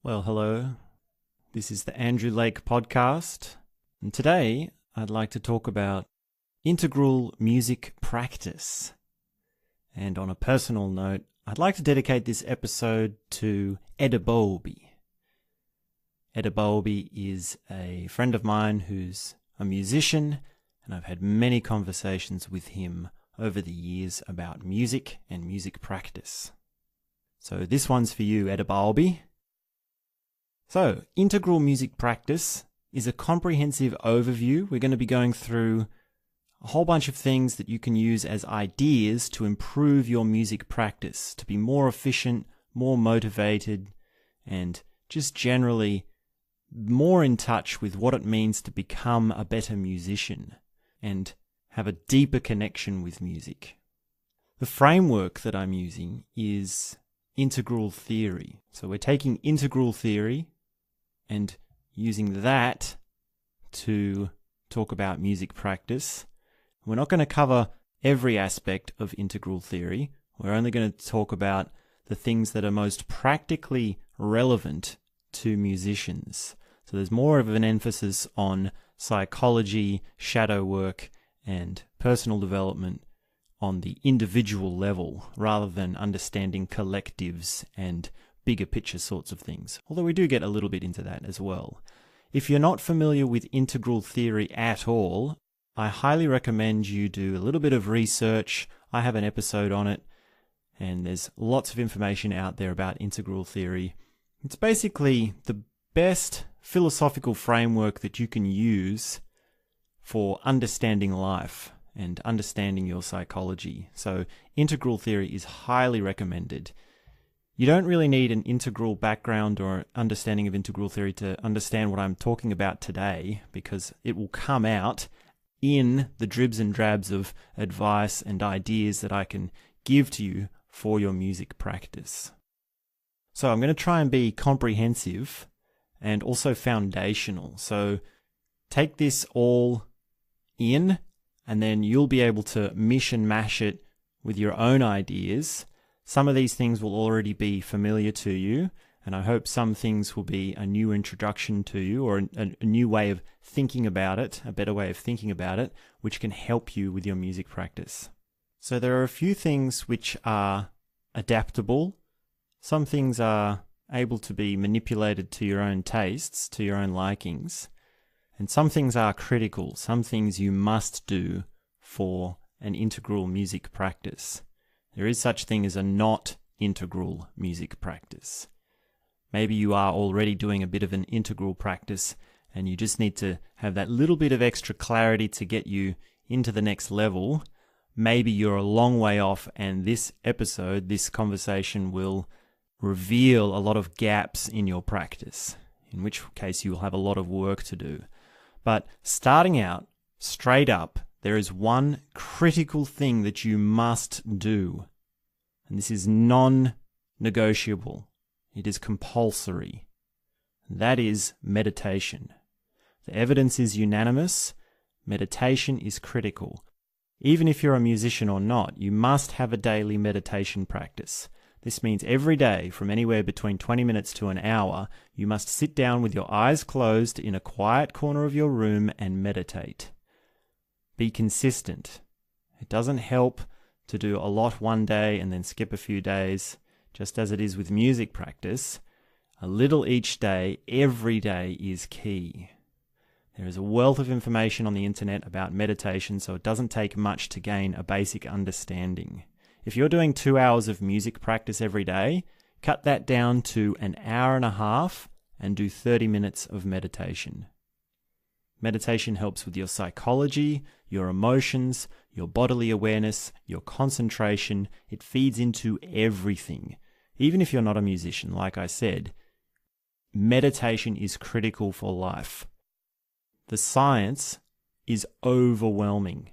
Well, hello. This is the Andrew Lake podcast, and today I'd like to talk about integral music practice. And on a personal note, I'd like to dedicate this episode to Eda Bowlby. Eda Bowlby is a friend of mine who's a musician, and I've had many conversations with him over the years about music and music practice. So this one's for you, Eda Bowlby. So, integral music practice is a comprehensive overview. We're going to be going through a whole bunch of things that you can use as ideas to improve your music practice, to be more efficient, more motivated, and just generally more in touch with what it means to become a better musician and have a deeper connection with music. The framework that I'm using is integral theory. So we're taking integral theory and using that to talk about music practice. We're not going to cover every aspect of integral theory. We're only going to talk about the things that are most practically relevant to musicians. So there's more of an emphasis on psychology, shadow work, and personal development on the individual level rather than understanding collectives and bigger picture sorts of things, although we do get a little bit into that as well. If you're not familiar with integral theory at all, I highly recommend you do a little bit of research. I have an episode on it, and there's lots of information out there about integral theory. It's basically the best philosophical framework that you can use for understanding life and understanding your psychology. So integral theory is highly recommended. You don't really need an integral background or understanding of integral theory to understand what I'm talking about today, because it will come out in the dribs and drabs of advice and ideas that I can give to you for your music practice. So I'm going to try and be comprehensive and also foundational. So take this all in, and then you'll be able to mish and mash it with your own ideas. Some of these things will already be familiar to you, and I hope some things will be a new introduction to you or a new way of thinking about it, a better way of thinking about it, which can help you with your music practice. So there are a few things which are adaptable. Some things are able to be manipulated to your own tastes, to your own likings, and some things are critical. Some things you must do for an integral music practice. There is such thing as a not integral music practice. Maybe you are already doing a bit of an integral practice and you just need to have that little bit of extra clarity to get you into the next level. Maybe you're a long way off, and this episode, this conversation will reveal a lot of gaps in your practice, in which case you will have a lot of work to do. But starting out, straight up, there is one critical thing that you must do, and this is non-negotiable. It is compulsory. That is meditation. The evidence is unanimous. Meditation is critical. Even if you're a musician or not, you must have a daily meditation practice. This means every day, from anywhere between 20 minutes to an hour, you must sit down with your eyes closed in a quiet corner of your room and meditate. Be consistent. It doesn't help to do a lot one day and then skip a few days. Just as it is with music practice, a little each day, every day is key. There is a wealth of information on the internet about meditation, so it doesn't take much to gain a basic understanding. If you're doing 2 hours of music practice every day, cut that down to an hour and a half and do 30 minutes of meditation. Meditation helps with your psychology, your emotions, your bodily awareness, your concentration. It feeds into everything. Even if you're not a musician, like I said, meditation is critical for life. The science is overwhelming.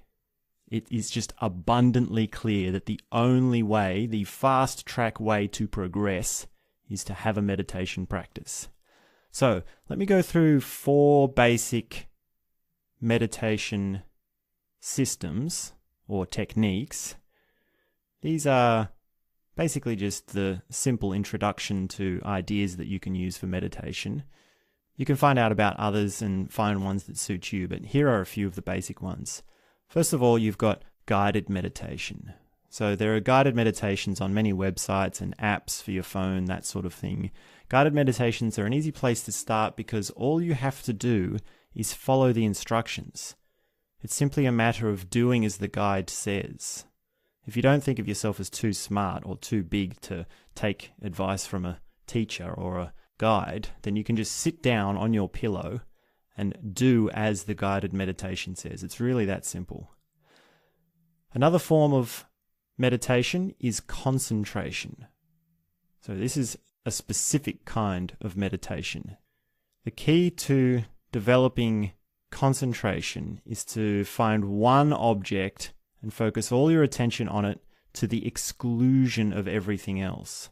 It is just abundantly clear that the only way, the fast-track way to progress is to have a meditation practice. So, let me go through 4 basic meditation systems or techniques. These are basically just the simple introduction to ideas that you can use for meditation. You can find out about others and find ones that suit you, but here are a few of the basic ones. First of all, you've got guided meditation. So there are guided meditations on many websites and apps for your phone, that sort of thing. Guided meditations are an easy place to start because all you have to do is follow the instructions. It's simply a matter of doing as the guide says. If you don't think of yourself as too smart or too big to take advice from a teacher or a guide, then you can just sit down on your pillow and do as the guided meditation says. It's really that simple. Another form of meditation is concentration. So this is a specific kind of meditation. The key to developing concentration is to find one object and focus all your attention on it to the exclusion of everything else.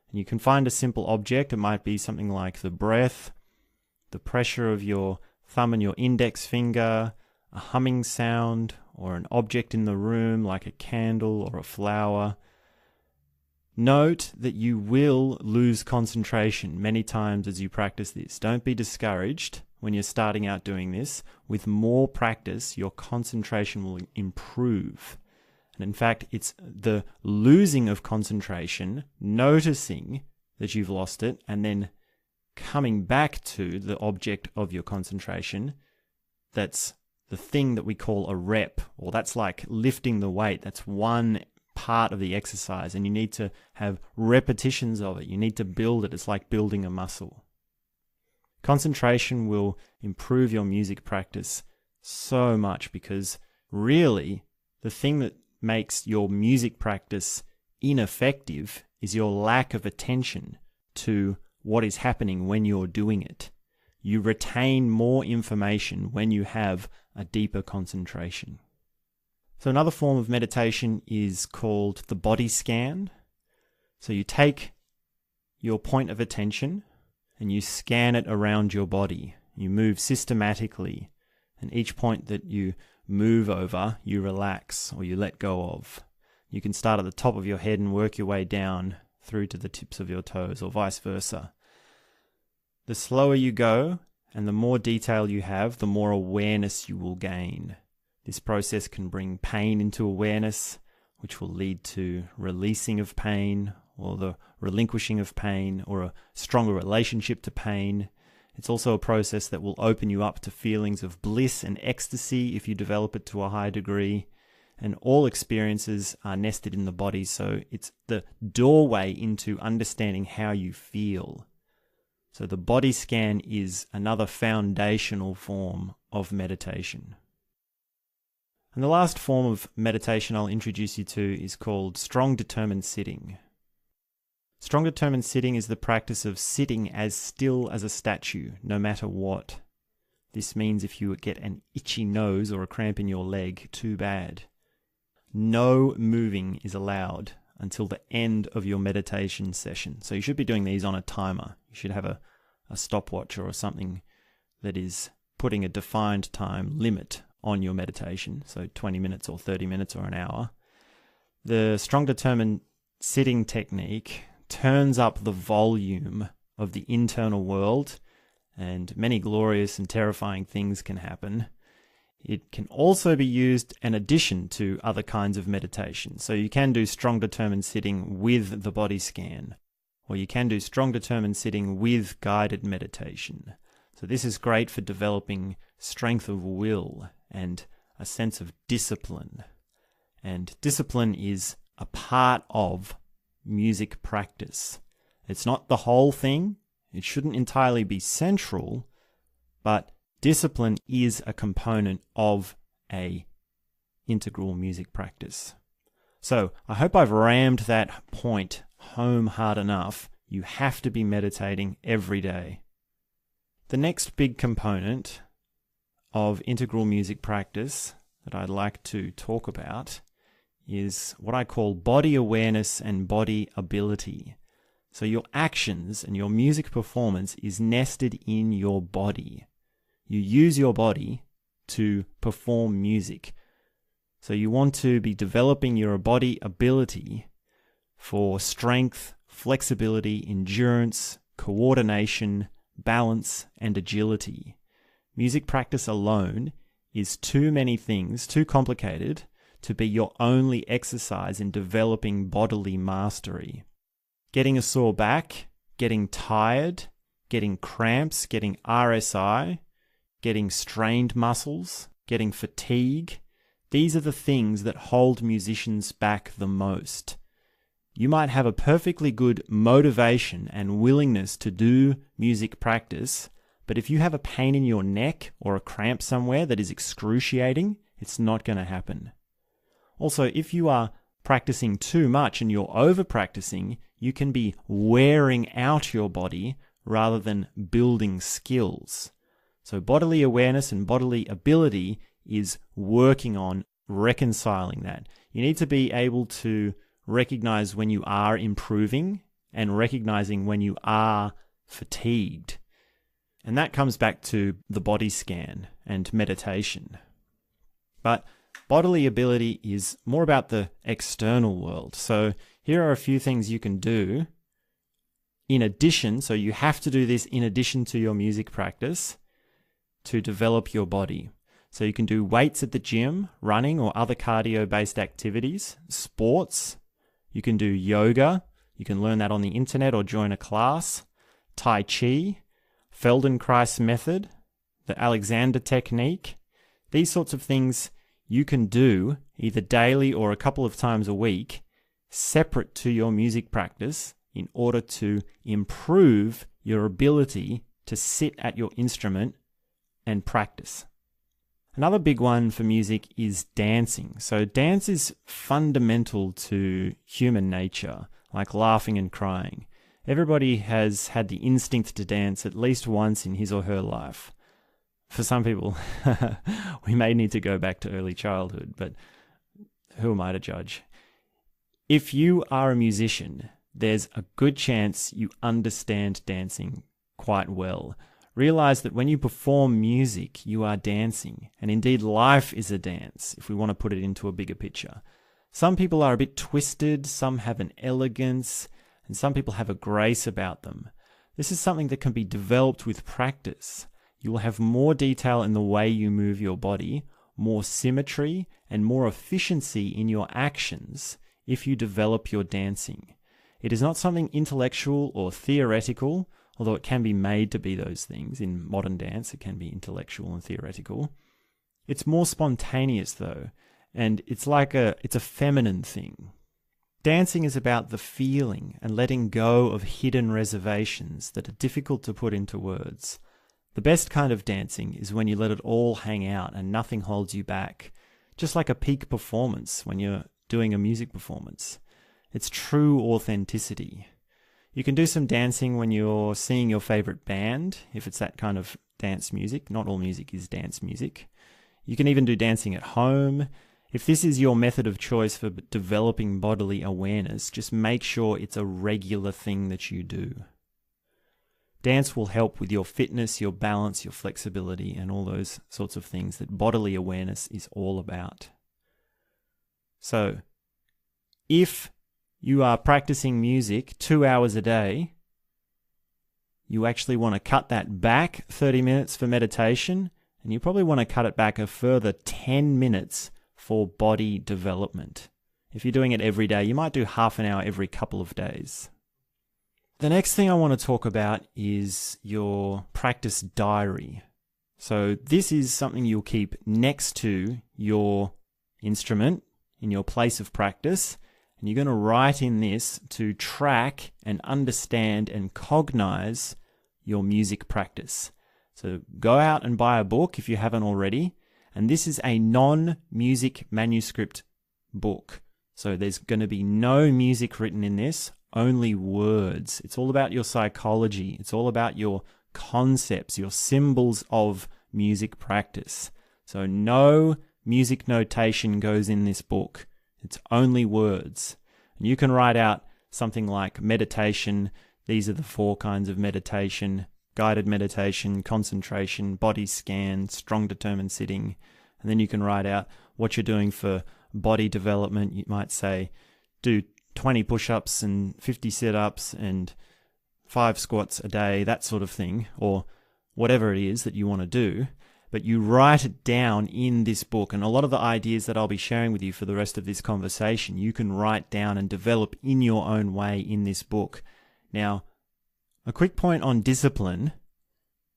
And you can find a simple object. It might be something like the breath, the pressure of your thumb and your index finger, a humming sound, or an object in the room like a candle or a flower. Note that you will lose concentration many times as you practice this. Don't be discouraged when you're starting out doing this. With more practice, your concentration will improve. And in fact, it's the losing of concentration, noticing that you've lost it, and then coming back to the object of your concentration, that's the thing that we call a rep, or that's like lifting the weight. That's one part of the exercise, and you need to have repetitions of it. You need to build it. It's like building a muscle. Concentration will improve your music practice so much because really the thing that makes your music practice ineffective is your lack of attention to what is happening when you're doing it. You retain more information when you have a deeper concentration. So another form of meditation is called the body scan. So you take your point of attention and you scan it around your body. You move systematically, and each point that you move over, you relax or you let go of. You can start at the top of your head and work your way down through to the tips of your toes, or vice versa. The slower you go and the more detail you have, the more awareness you will gain. This process can bring pain into awareness, which will lead to releasing of pain, or the relinquishing of pain, or a stronger relationship to pain. It's also a process that will open you up to feelings of bliss and ecstasy if you develop it to a high degree. And all experiences are nested in the body, so it's the doorway into understanding how you feel. So the body scan is another foundational form of meditation. And the last form of meditation I'll introduce you to is called strong determined sitting. Strong determined sitting is the practice of sitting as still as a statue, no matter what. This means if you get an itchy nose or a cramp in your leg, too bad. No moving is allowed until the end of your meditation session. So you should be doing these on a timer. You should have a stopwatch or something that is putting a defined time limit on your meditation, so 20 minutes or 30 minutes or an hour. The strong determined sitting technique turns up the volume of the internal world, and many glorious and terrifying things can happen. It can also be used in addition to other kinds of meditation. So you can do strong determined sitting with the body scan, or you can do strong determined sitting with guided meditation. So this is great for developing strength of will and a sense of discipline. And discipline is a part of music practice. It's not the whole thing. It shouldn't entirely be central, but discipline is a component of a integral music practice. So I hope I've rammed that point home hard enough. You have to be meditating every day. The next big component of integral music practice that I'd like to talk about is what I call body awareness and body ability. So your actions and your music performance is nested in your body. You use your body to perform music. So you want to be developing your body ability for strength, flexibility, endurance, coordination, balance, and agility. Music practice alone is too many things, too complicated, to be your only exercise in developing bodily mastery. Getting a sore back, getting tired, getting cramps, getting RSI, getting strained muscles, getting fatigue, these are the things that hold musicians back the most. You might have a perfectly good motivation and willingness to do music practice, but if you have a pain in your neck or a cramp somewhere that is excruciating, it's not going to happen. Also, if you are practicing too much and you're over-practicing, you can be wearing out your body rather than building skills. So bodily awareness and bodily ability is working on reconciling that. You need to be able to recognize when you are improving and recognizing when you are fatigued. And that comes back to the body scan and meditation. But bodily ability is more about the external world. So here are a few things you can do in addition, so you have to do this in addition to your music practice to develop your body. So you can do weights at the gym, running or other cardio-based activities, sports. You can do yoga. You can learn that on the internet or join a class. Tai Chi, Feldenkrais method, the Alexander technique. These sorts of things you can do either daily or a couple of times a week, separate to your music practice, in order to improve your ability to sit at your instrument and practice. Another big one for music is dancing. So dance is fundamental to human nature, like laughing and crying. Everybody has had the instinct to dance at least once in his or her life. For some people, we may need to go back to early childhood, but who am I to judge? If you are a musician, there's a good chance you understand dancing quite well. Realize that when you perform music, you are dancing. And indeed, life is a dance, if we want to put it into a bigger picture. Some people are a bit twisted, some have an elegance, and some people have a grace about them. This is something that can be developed with practice. You will have more detail in the way you move your body, more symmetry, and more efficiency in your actions if you develop your dancing. It is not something intellectual or theoretical, although it can be made to be those things. In modern dance, it can be intellectual and theoretical. It's more spontaneous though, and it's a feminine thing. Dancing is about the feeling and letting go of hidden reservations that are difficult to put into words. The best kind of dancing is when you let it all hang out and nothing holds you back, just like a peak performance when you're doing a music performance. It's true authenticity. You can do some dancing when you're seeing your favorite band, if it's that kind of dance music. Not all music is dance music. You can even do dancing at home. If this is your method of choice for developing bodily awareness, just make sure it's a regular thing that you do. Dance will help with your fitness, your balance, your flexibility, and all those sorts of things that bodily awareness is all about. So, if you are practicing music 2 hours a day, you actually want to cut that back 30 minutes for meditation, and you probably want to cut it back a further 10 minutes for body development. If you're doing it every day, you might do half an hour every couple of days. The next thing I want to talk about is your practice diary. So this is something you'll keep next to your instrument in your place of practice. And you're going to write in this to track and understand and cognize your music practice. So go out and buy a book if you haven't already. And this is a non-music manuscript book. So there's going to be no music written in this, only words. It's all about your psychology. It's all about your concepts, your symbols of music practice. So no music notation goes in this book. It's only words. And you can write out something like meditation. These are the 4 kinds of meditation: guided meditation, concentration, body scan, strong determined sitting. And then you can write out what you're doing for body development. You might say, do 20 push-ups and 50 sit-ups and 5 squats a day, that sort of thing, or whatever it is that you want to do, but you write it down in this book. And a lot of the ideas that I'll be sharing with you for the rest of this conversation, you can write down and develop in your own way in this book. Now, a quick point on discipline.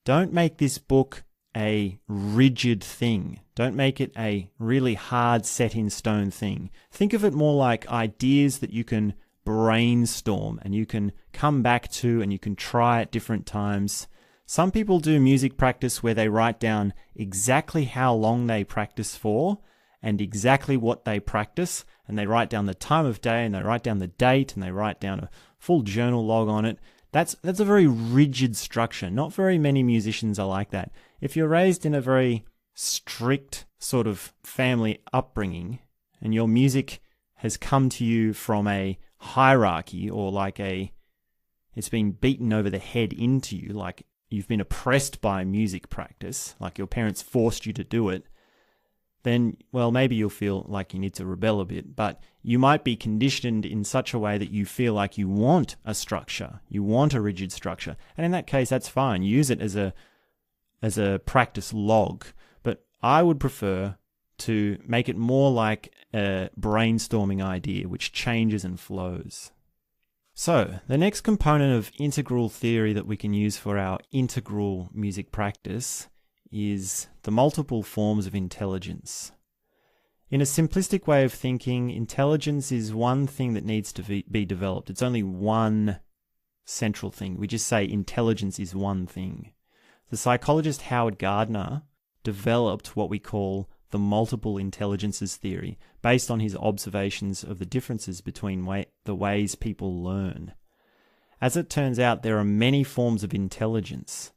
Don't make this book a rigid thing. Don't make it a really hard, set in stone thing. Think of it more like ideas that you can brainstorm and you can come back to and you can try at different times. Some people do music practice where they write down exactly how long they practice for and exactly what they practice, and they write down the time of day and they write down the date and they write down a full journal log on it. That's a very rigid structure. Not very many musicians are like that. If you're raised in a very strict sort of family upbringing and your music has come to you from a hierarchy, or like it's been beaten over the head into you, like you've been oppressed by music practice, like your parents forced you to do it, then, well, maybe you'll feel like you need to rebel a bit, but you might be conditioned in such a way that you feel like you want a structure, you want a rigid structure. And in that case, that's fine. Use it as a practice log. But I would prefer to make it more like a brainstorming idea, which changes and flows. So, the next component of integral theory that we can use for our integral music practice is the multiple forms of intelligence. In a simplistic way of thinking, intelligence is one thing that needs to be developed. It's only one central thing. We just say intelligence is one thing. The psychologist Howard Gardner developed what we call the multiple intelligences theory, based on his observations of the differences between the ways people learn. As it turns out, there are many forms of intelligence.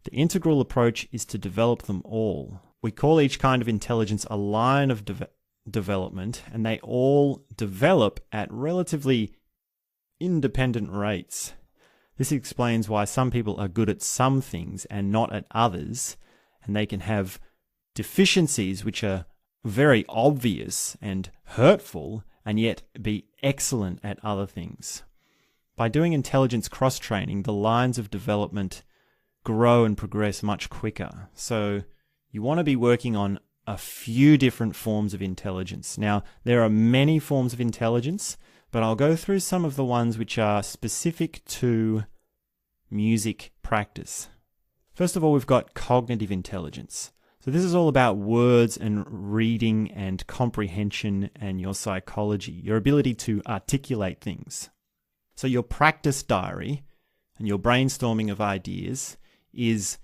The integral approach is to develop them all. We call each kind of intelligence a line of development, and they all develop at relatively independent rates. This explains why some people are good at some things and not at others, and they can have deficiencies which are very obvious and hurtful, and yet be excellent at other things. By doing intelligence cross-training, the lines of development grow and progress much quicker. So you want to be working on a few different forms of intelligence. Now, there are many forms of intelligence, but I'll go through some of the ones which are specific to music practice. First of all, we've got cognitive intelligence. So this is all about words and reading and comprehension and your psychology, your ability to articulate things. So your practice diary and your brainstorming of ideas is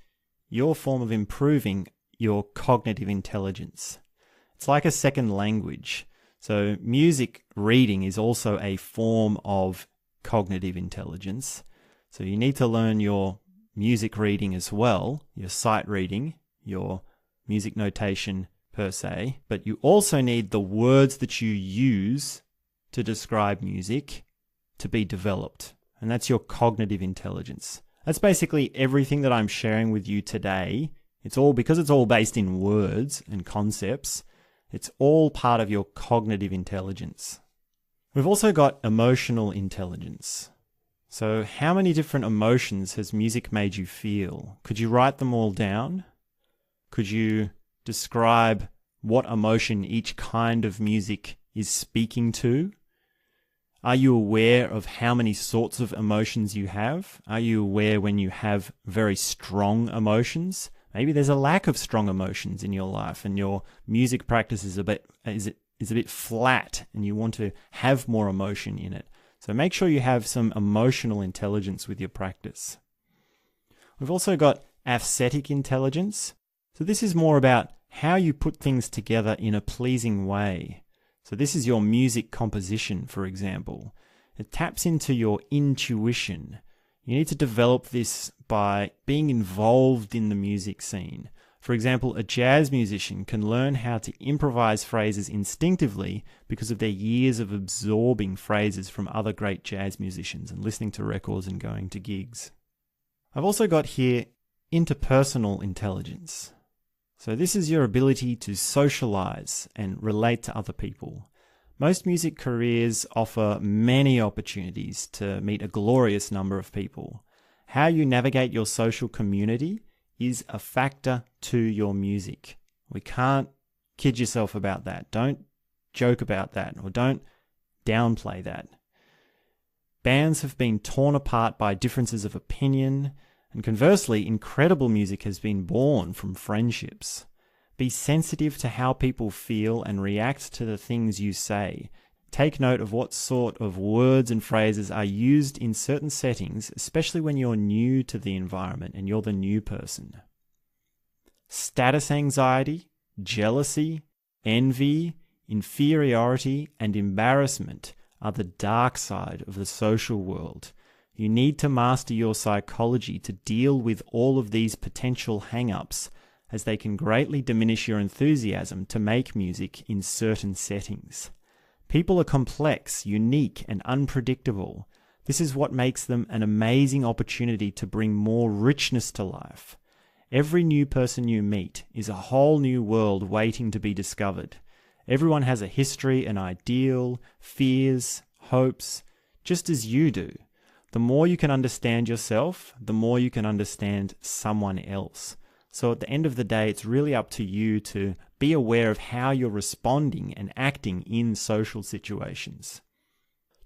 your form of improving your cognitive intelligence. It's like a second language. So music reading is also a form of cognitive intelligence. So you need to learn your music reading as well, your sight reading, your music notation per se, but you also need the words that you use to describe music to be developed. And that's your cognitive intelligence. That's basically everything that I'm sharing with you today. Because it's all based in words and concepts, it's all part of your cognitive intelligence. We've also got emotional intelligence. So how many different emotions has music made you feel? Could you write them all down? Could you describe what emotion each kind of music is speaking to? Are you aware of how many sorts of emotions you have? Are you aware when you have very strong emotions? Maybe there's a lack of strong emotions in your life and your music practice is a bit flat and you want to have more emotion in it. So make sure you have some emotional intelligence with your practice. We've also got aesthetic intelligence. So this is more about how you put things together in a pleasing way. So this is your music composition, for example. It taps into your intuition. You need to develop this by being involved in the music scene. For example, a jazz musician can learn how to improvise phrases instinctively because of their years of absorbing phrases from other great jazz musicians and listening to records and going to gigs. I've also got here interpersonal intelligence. So this is your ability to socialize and relate to other people. Most music careers offer many opportunities to meet a glorious number of people. How you navigate your social community is a factor to your music. We can't kid yourself about that. Don't joke about that, or don't downplay that. Bands have been torn apart by differences of opinion, and conversely, incredible music has been born from friendships. Be sensitive to how people feel and react to the things you say. Take note of what sort of words and phrases are used in certain settings, especially when you're new to the environment and you're the new person. Status anxiety, jealousy, envy, inferiority, and embarrassment are the dark side of the social world. You need to master your psychology to deal with all of these potential hang-ups, as they can greatly diminish your enthusiasm to make music in certain settings. People are complex, unique, and unpredictable. This is what makes them an amazing opportunity to bring more richness to life. Every new person you meet is a whole new world waiting to be discovered. Everyone has a history, an ideal, fears, hopes, just as you do. The more you can understand yourself, the more you can understand someone else. So at the end of the day, it's really up to you to be aware of how you're responding and acting in social situations.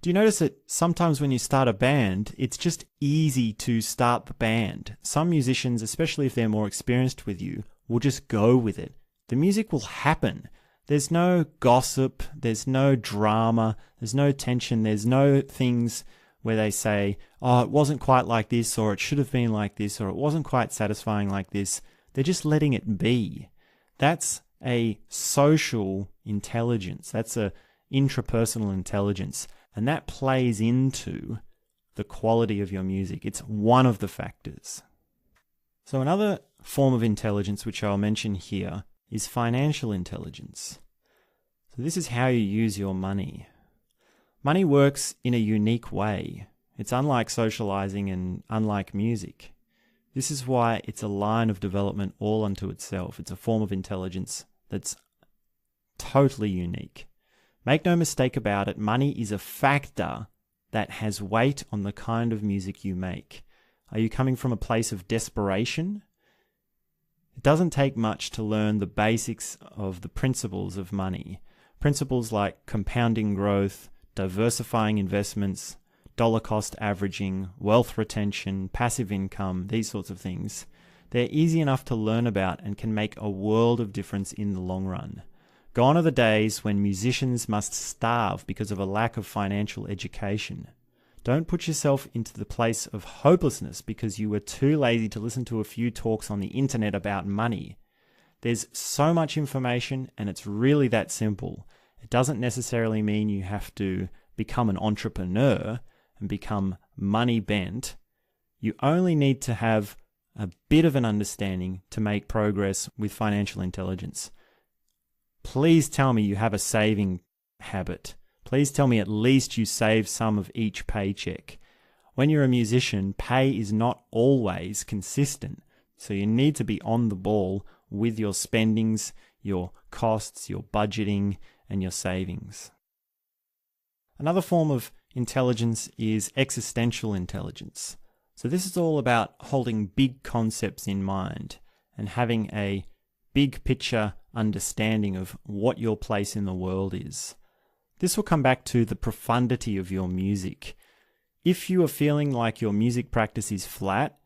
Do you notice that sometimes when you start a band, it's just easy to start the band? Some musicians, especially if they're more experienced with you, will just go with it. The music will happen. There's no gossip, there's no drama, there's no tension, there's no things where they say, oh, it wasn't quite like this, or it should have been like this, or it wasn't quite satisfying like this. They're just letting it be. That's a social intelligence. That's a intrapersonal intelligence. And that plays into the quality of your music. It's one of the factors. So another form of intelligence, which I'll mention here, is financial intelligence. So this is how you use your money. Money works in a unique way. It's unlike socializing and unlike music. This is why it's a line of development all unto itself. It's a form of intelligence that's totally unique. Make no mistake about it, money is a factor that has weight on the kind of music you make. Are you coming from a place of desperation? It doesn't take much to learn the basics of the principles of money. Principles like compounding growth, diversifying investments, dollar cost averaging, wealth retention, passive income, these sorts of things. They're easy enough to learn about and can make a world of difference in the long run. Gone are the days when musicians must starve because of a lack of financial education. Don't put yourself into the place of hopelessness because you were too lazy to listen to a few talks on the internet about money. There's so much information and it's really that simple. It doesn't necessarily mean you have to become an entrepreneur and become money bent. You only need to have a bit of an understanding to make progress with financial intelligence. Please tell me you have a saving habit. Please tell me at least you save some of each paycheck. When you're a musician, pay is not always consistent. So you need to be on the ball with your spendings, your costs, your budgeting, and your savings. Another form of intelligence is existential intelligence. So this is all about holding big concepts in mind and having a big picture understanding of what your place in the world is. This will come back to the profundity of your music. If you are feeling like your music practice is flat,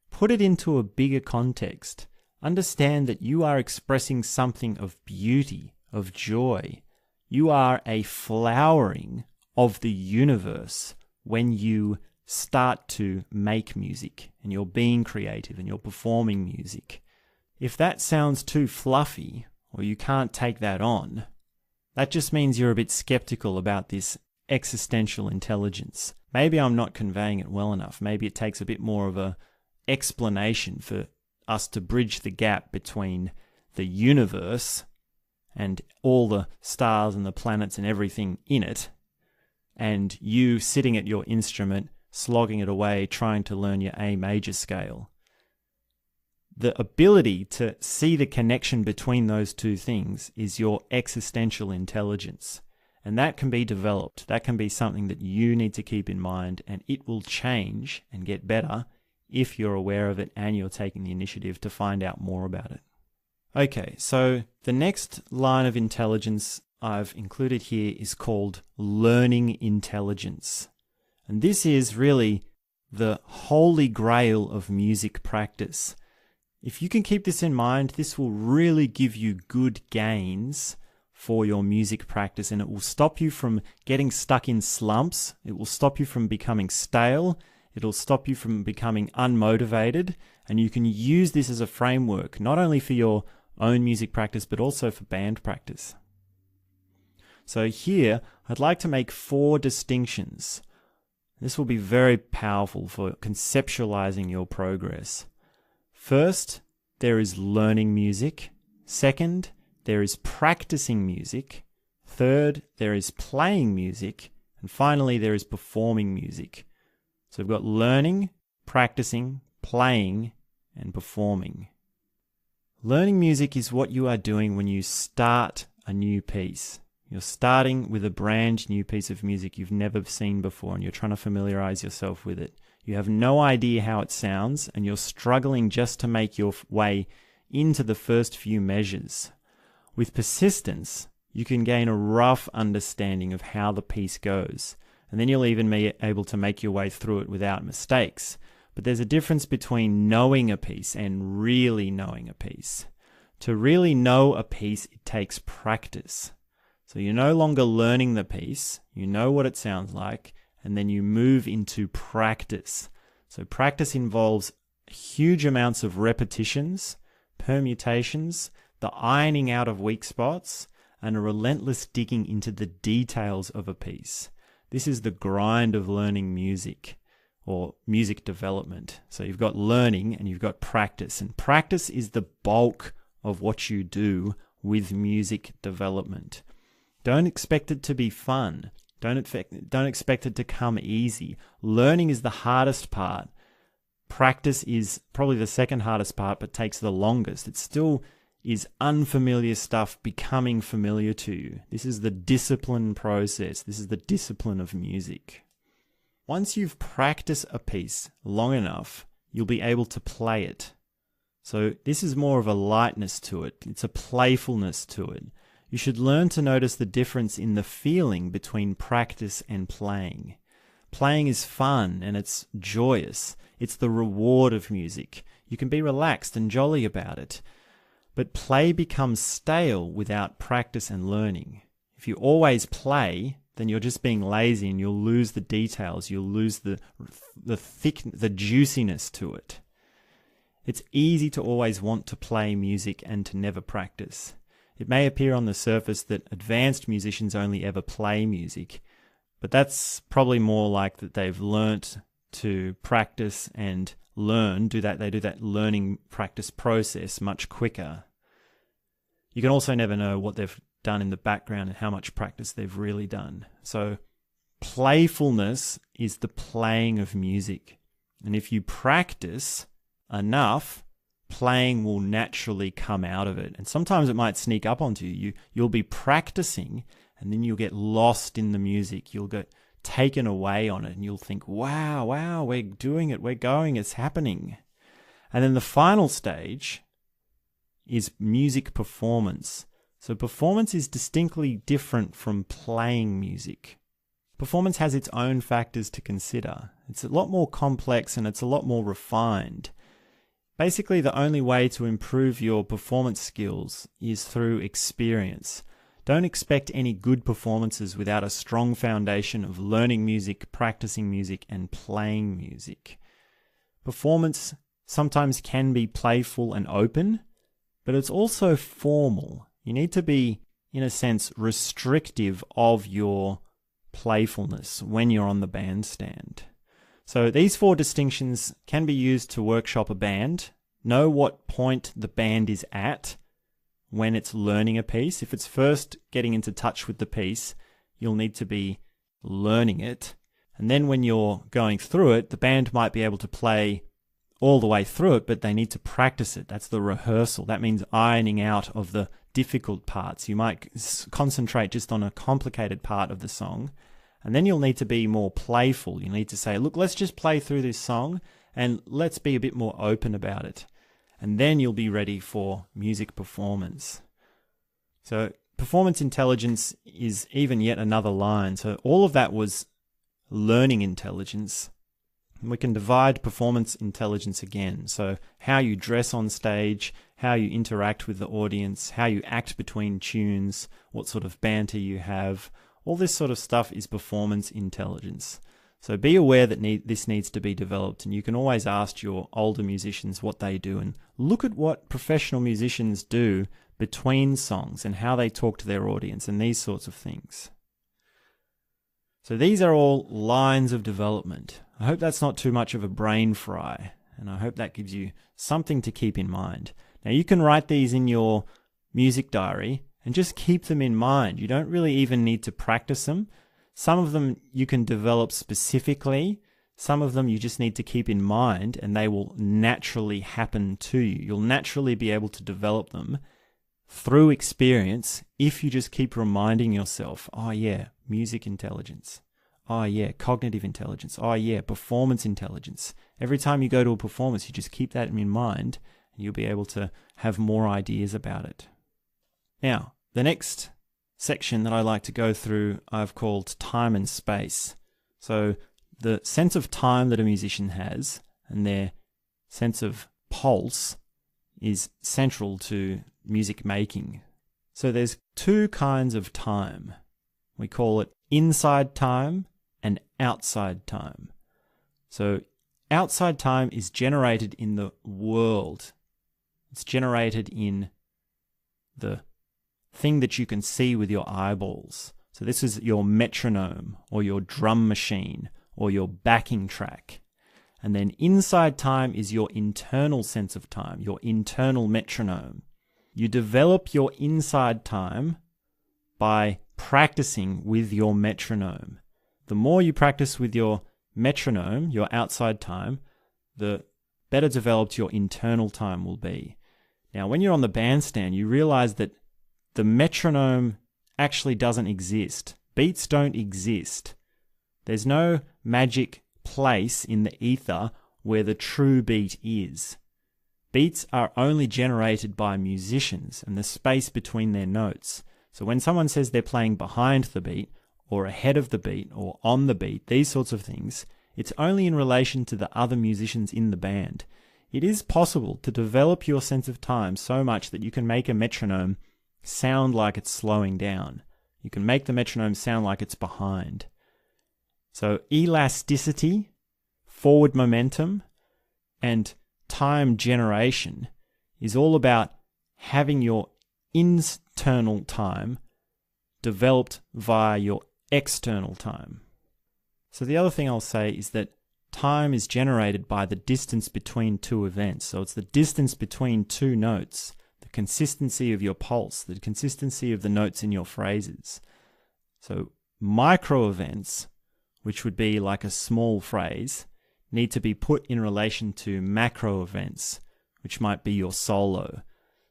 put it into a bigger context. Understand that you are expressing something of beauty, of joy. You are a flowering of the universe when you start to make music and you're being creative and you're performing music. If that sounds too fluffy or you can't take that on, that just means you're a bit skeptical about this existential intelligence. Maybe I'm not conveying it well enough. Maybe it takes a bit more of a explanation for us to bridge the gap between the universe and all the stars and the planets and everything in it, and you sitting at your instrument, slogging it away, trying to learn your A major scale. The ability to see the connection between those two things is your existential intelligence. And that can be developed. That can be something that you need to keep in mind, and it will change and get better if you're aware of it and you're taking the initiative to find out more about it. Okay, so the next line of intelligence I've included here is called learning intelligence. And this is really the holy grail of music practice. If you can keep this in mind, this will really give you good gains for your music practice, and it will stop you from getting stuck in slumps. It will stop you from becoming stale. It'll stop you from becoming unmotivated, and you can use this as a framework, not only for your own music practice, but also for band practice. So here, I'd like to make 4 distinctions. This will be very powerful for conceptualizing your progress. First, there is learning music. Second, there is practicing music. Third, there is playing music. And finally, there is performing music. So we've got learning, practicing, playing, and performing. Learning music is what you are doing when you start a new piece. You're starting with a brand new piece of music you've never seen before, and you're trying to familiarize yourself with it. You have no idea how it sounds, and you're struggling just to make your way into the first few measures. With persistence, you can gain a rough understanding of how the piece goes, and then you'll even be able to make your way through it without mistakes. But there's a difference between knowing a piece and really knowing a piece. To really know a piece, it takes practice. So you're no longer learning the piece, you know what it sounds like, and then you move into practice. So practice involves huge amounts of repetitions, permutations, the ironing out of weak spots, and a relentless digging into the details of a piece. This is the grind of learning music, or music development. So you've got learning and you've got practice, and practice is the bulk of what you do with music development. Don't expect it to be fun. Don't expect it to come easy. Learning is the hardest part. Practice is probably the second hardest part, but takes the longest. It still is unfamiliar stuff becoming familiar to you. This is the discipline process. This is the discipline of music. Once you've practiced a piece long enough, you'll be able to play it. So this is more of a lightness to it. It's a playfulness to it. You should learn to notice the difference in the feeling between practice and playing. Playing is fun and it's joyous. It's the reward of music. You can be relaxed and jolly about it. But play becomes stale without practice and learning. If you always play, then you're just being lazy and you'll lose the details. You'll lose the juiciness to it. It's easy to always want to play music and to never practice. It may appear on the surface that advanced musicians only ever play music, but that's probably more like that they've learnt to practice and learn. They do that learning practice process much quicker. You can also never know what they've done in the background and how much practice they've really done. So playfulness is the playing of music. And if you practice enough, playing will naturally come out of it. And sometimes it might sneak up onto you. You'll be practicing and then you'll get lost in the music. You'll get taken away on it and you'll think, wow, we're doing it, we're going, it's happening. And then the final stage is music performance. So performance is distinctly different from playing music. Performance has its own factors to consider. It's a lot more complex and it's a lot more refined. Basically, the only way to improve your performance skills is through experience. Don't expect any good performances without a strong foundation of learning music, practicing music, and playing music. Performance sometimes can be playful and open, but it's also formal. You need to be, in a sense, restrictive of your playfulness when you're on the bandstand. So these 4 distinctions can be used to workshop a band. Know what point the band is at when it's learning a piece. If it's first getting into touch with the piece, you'll need to be learning it. And then when you're going through it, the band might be able to play all the way through it, but they need to practice it. That's the rehearsal. That means ironing out of the difficult parts. You might concentrate just on a complicated part of the song, and then you'll need to be more playful. You need to say, look, let's just play through this song and let's be a bit more open about it. And then you'll be ready for music performance. So performance intelligence is even yet another line. So all of that was learning intelligence. We can divide performance intelligence again. So how you dress on stage, how you interact with the audience, how you act between tunes, what sort of banter you have, all this sort of stuff is performance intelligence. So be aware that this needs to be developed, and you can always ask your older musicians what they do, and look at what professional musicians do between songs and how they talk to their audience and these sorts of things. So these are all lines of development. I hope that's not too much of a brain fry, and I hope that gives you something to keep in mind. Now you can write these in your music diary and just keep them in mind. You don't really even need to practice them. Some of them you can develop specifically. Some of them you just need to keep in mind, and they will naturally happen to you. You'll naturally be able to develop them through experience if you just keep reminding yourself, oh yeah, music intelligence. Oh yeah, cognitive intelligence. Oh yeah, performance intelligence. Every time you go to a performance, you just keep that in mind, and you'll be able to have more ideas about it. Now, the next section that I like to go through, I've called time and space. So the sense of time that a musician has and their sense of pulse is central to music making. So there's two kinds of time. We call it inside time and outside time. So outside time is generated in the world. It's generated in the thing that you can see with your eyeballs. So this is your metronome or your drum machine or your backing track. And then inside time is your internal sense of time, your internal metronome. You develop your inside time by practicing with your metronome. The more you practice with your metronome, your outside time, the better developed your internal time will be. Now, when you're on the bandstand, you realize that the metronome actually doesn't exist. Beats don't exist. There's no magic place in the ether where the true beat is. Beats are only generated by musicians and the space between their notes. So when someone says they're playing behind the beat, or ahead of the beat, or on the beat, these sorts of things, it's only in relation to the other musicians in the band. It is possible to develop your sense of time so much that you can make a metronome sound like it's slowing down. You can make the metronome sound like it's behind. So elasticity, forward momentum, and time generation is all about having your internal time developed via your external time. So the other thing I'll say is that time is generated by the distance between two events. So it's the distance between two notes, the consistency of your pulse, the consistency of the notes in your phrases. So micro events, which would be like a small phrase, need to be put in relation to macro events, which might be your solo.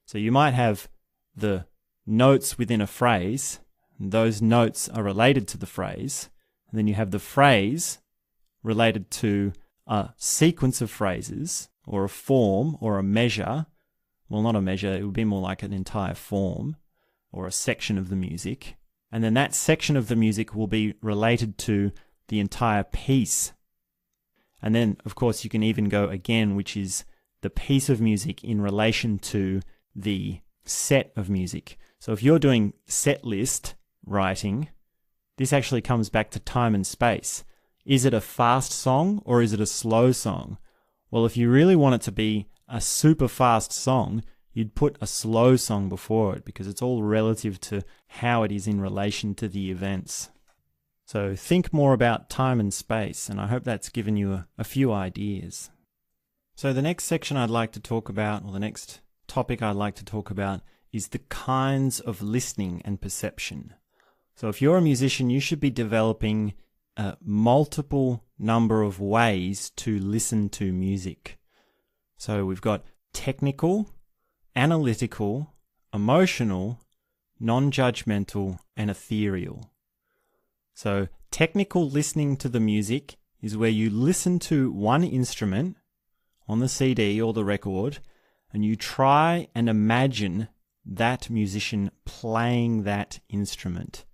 So you might have the notes within a phrase, and those notes are related to the phrase, and then you have the phrase related to a sequence of phrases, or a form, or a measure. Well, not a measure, it would be more like an entire form, or a section of the music. And then that section of the music will be related to the entire piece. And then, of course, you can even go again, which is the piece of music in relation to the set of music. So if you're doing set list writing, this actually comes back to time and space. Is it a fast song or is it a slow song? Well, if you really want it to be a super fast song, you'd put a slow song before it because it's all relative to how it is in relation to the events. So think more about time and space, and I hope that's given you a few ideas. So the next section I'd like to talk about, or the next topic I'd like to talk about, is the kinds of listening and perception. So if you're a musician, you should be developing a multiple number of ways to listen to music. So we've got technical, analytical, emotional, non-judgmental, and ethereal. So technical listening to the music is where you listen to one instrument on the CD or the record, and you try and imagine that musician playing that instrument.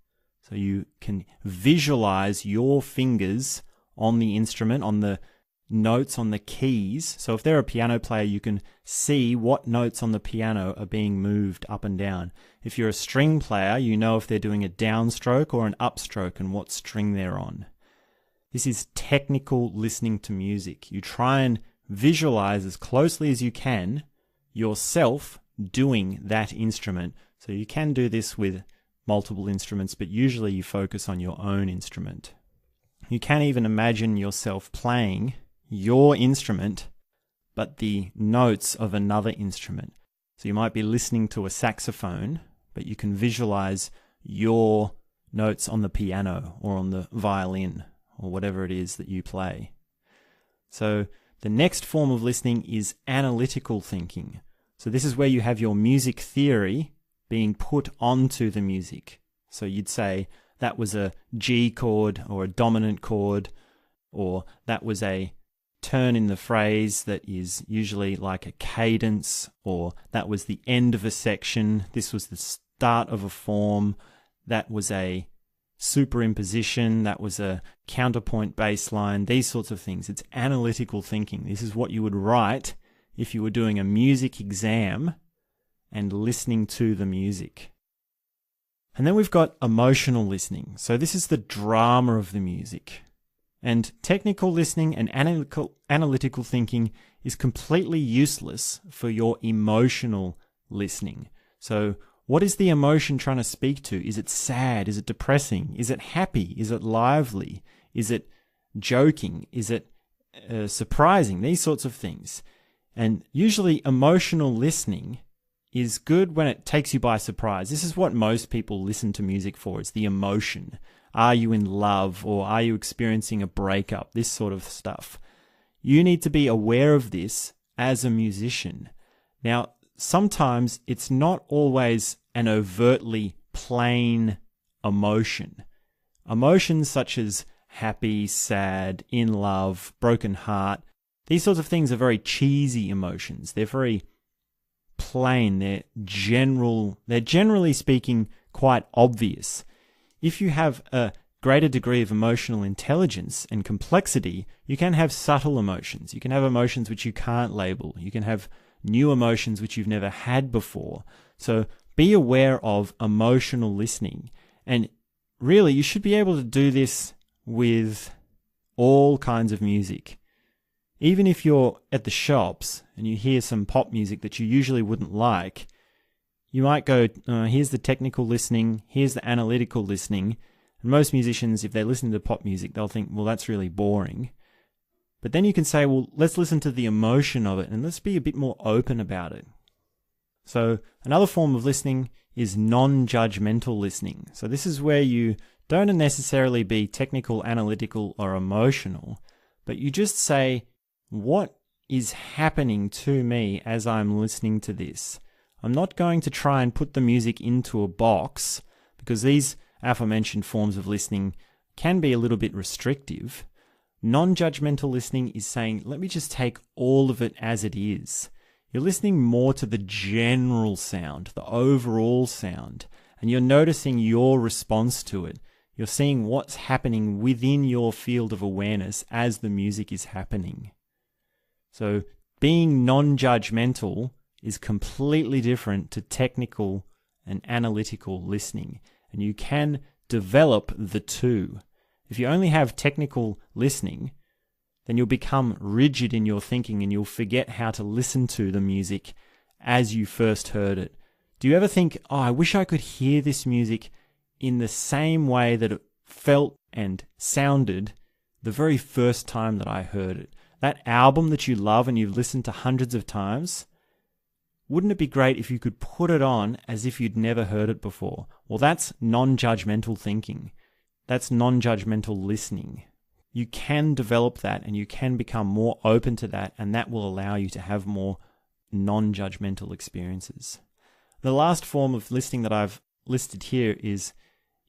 So you can visualize your fingers on the instrument, on the notes, on the keys. So if they're a piano player, you can see what notes on the piano are being moved up and down. If you're a string player, you know if they're doing a downstroke or an upstroke and what string they're on. This is technical listening to music. You try and visualize as closely as you can yourself doing that instrument. So you can do this with multiple instruments, but usually you focus on your own instrument. You can even imagine yourself playing your instrument, but the notes of another instrument. So you might be listening to a saxophone, but you can visualize your notes on the piano or on the violin or whatever it is that you play. So the next form of listening is analytical thinking. So this is where you have your music theory being put onto the music. So you'd say that was a G chord or a dominant chord, or that was a turn in the phrase that is usually like a cadence, or that was the end of a section, this was the start of a form, that was a superimposition, that was a counterpoint bass line, these sorts of things. It's analytical thinking. This is what you would write if you were doing a music exam and listening to the music. And then we've got emotional listening. So this is the drama of the music. And technical listening and analytical thinking is completely useless for your emotional listening. So what is the emotion trying to speak to? Is it sad? Is it depressing? Is it happy? Is it lively? Is it joking? Is it surprising? These sorts of things. And usually emotional listening is good when it takes you by surprise. This is what most people listen to music for. It's the emotion. Are you in love, or are you experiencing a breakup? This sort of stuff. You need to be aware of this as a musician. Now, sometimes it's not always an overtly plain emotion. Emotions such as happy, sad, in love, broken heart, these sorts of things are very cheesy emotions. They're very plain. They're generally speaking quite obvious. If you have a greater degree of emotional intelligence and complexity, you can have subtle emotions. You can have emotions which you can't label. You can have new emotions which you've never had before. So be aware of emotional listening. And really, you should be able to do this with all kinds of music. Even if you're at the shops and you hear some pop music that you usually wouldn't like, you might go, here's the technical listening, here's the analytical listening. And most musicians, if they listen to pop music, they'll think, well, that's really boring. But then you can say, well, let's listen to the emotion of it and let's be a bit more open about it. So another form of listening is non-judgmental listening. So this is where you don't necessarily be technical, analytical, or emotional, but you just say, what is happening to me as I'm listening to this? I'm not going to try and put the music into a box, because these aforementioned forms of listening can be a little bit restrictive. Non-judgmental listening is saying, let me just take all of it as it is. You're listening more to the general sound, the overall sound, and you're noticing your response to it. You're seeing what's happening within your field of awareness as the music is happening. So being non-judgmental is completely different to technical and analytical listening, and you can develop the two. If you only have technical listening, then you'll become rigid in your thinking and you'll forget how to listen to the music as you first heard it. Do you ever think, oh, I wish I could hear this music in the same way that it felt and sounded the very first time that I heard it? That album that you love and you've listened to hundreds of times, wouldn't it be great if you could put it on as if you'd never heard it before? Well, that's non-judgmental thinking. That's non-judgmental listening. You can develop that and you can become more open to that, and that will allow you to have more non-judgmental experiences. The last form of listening that I've listed here is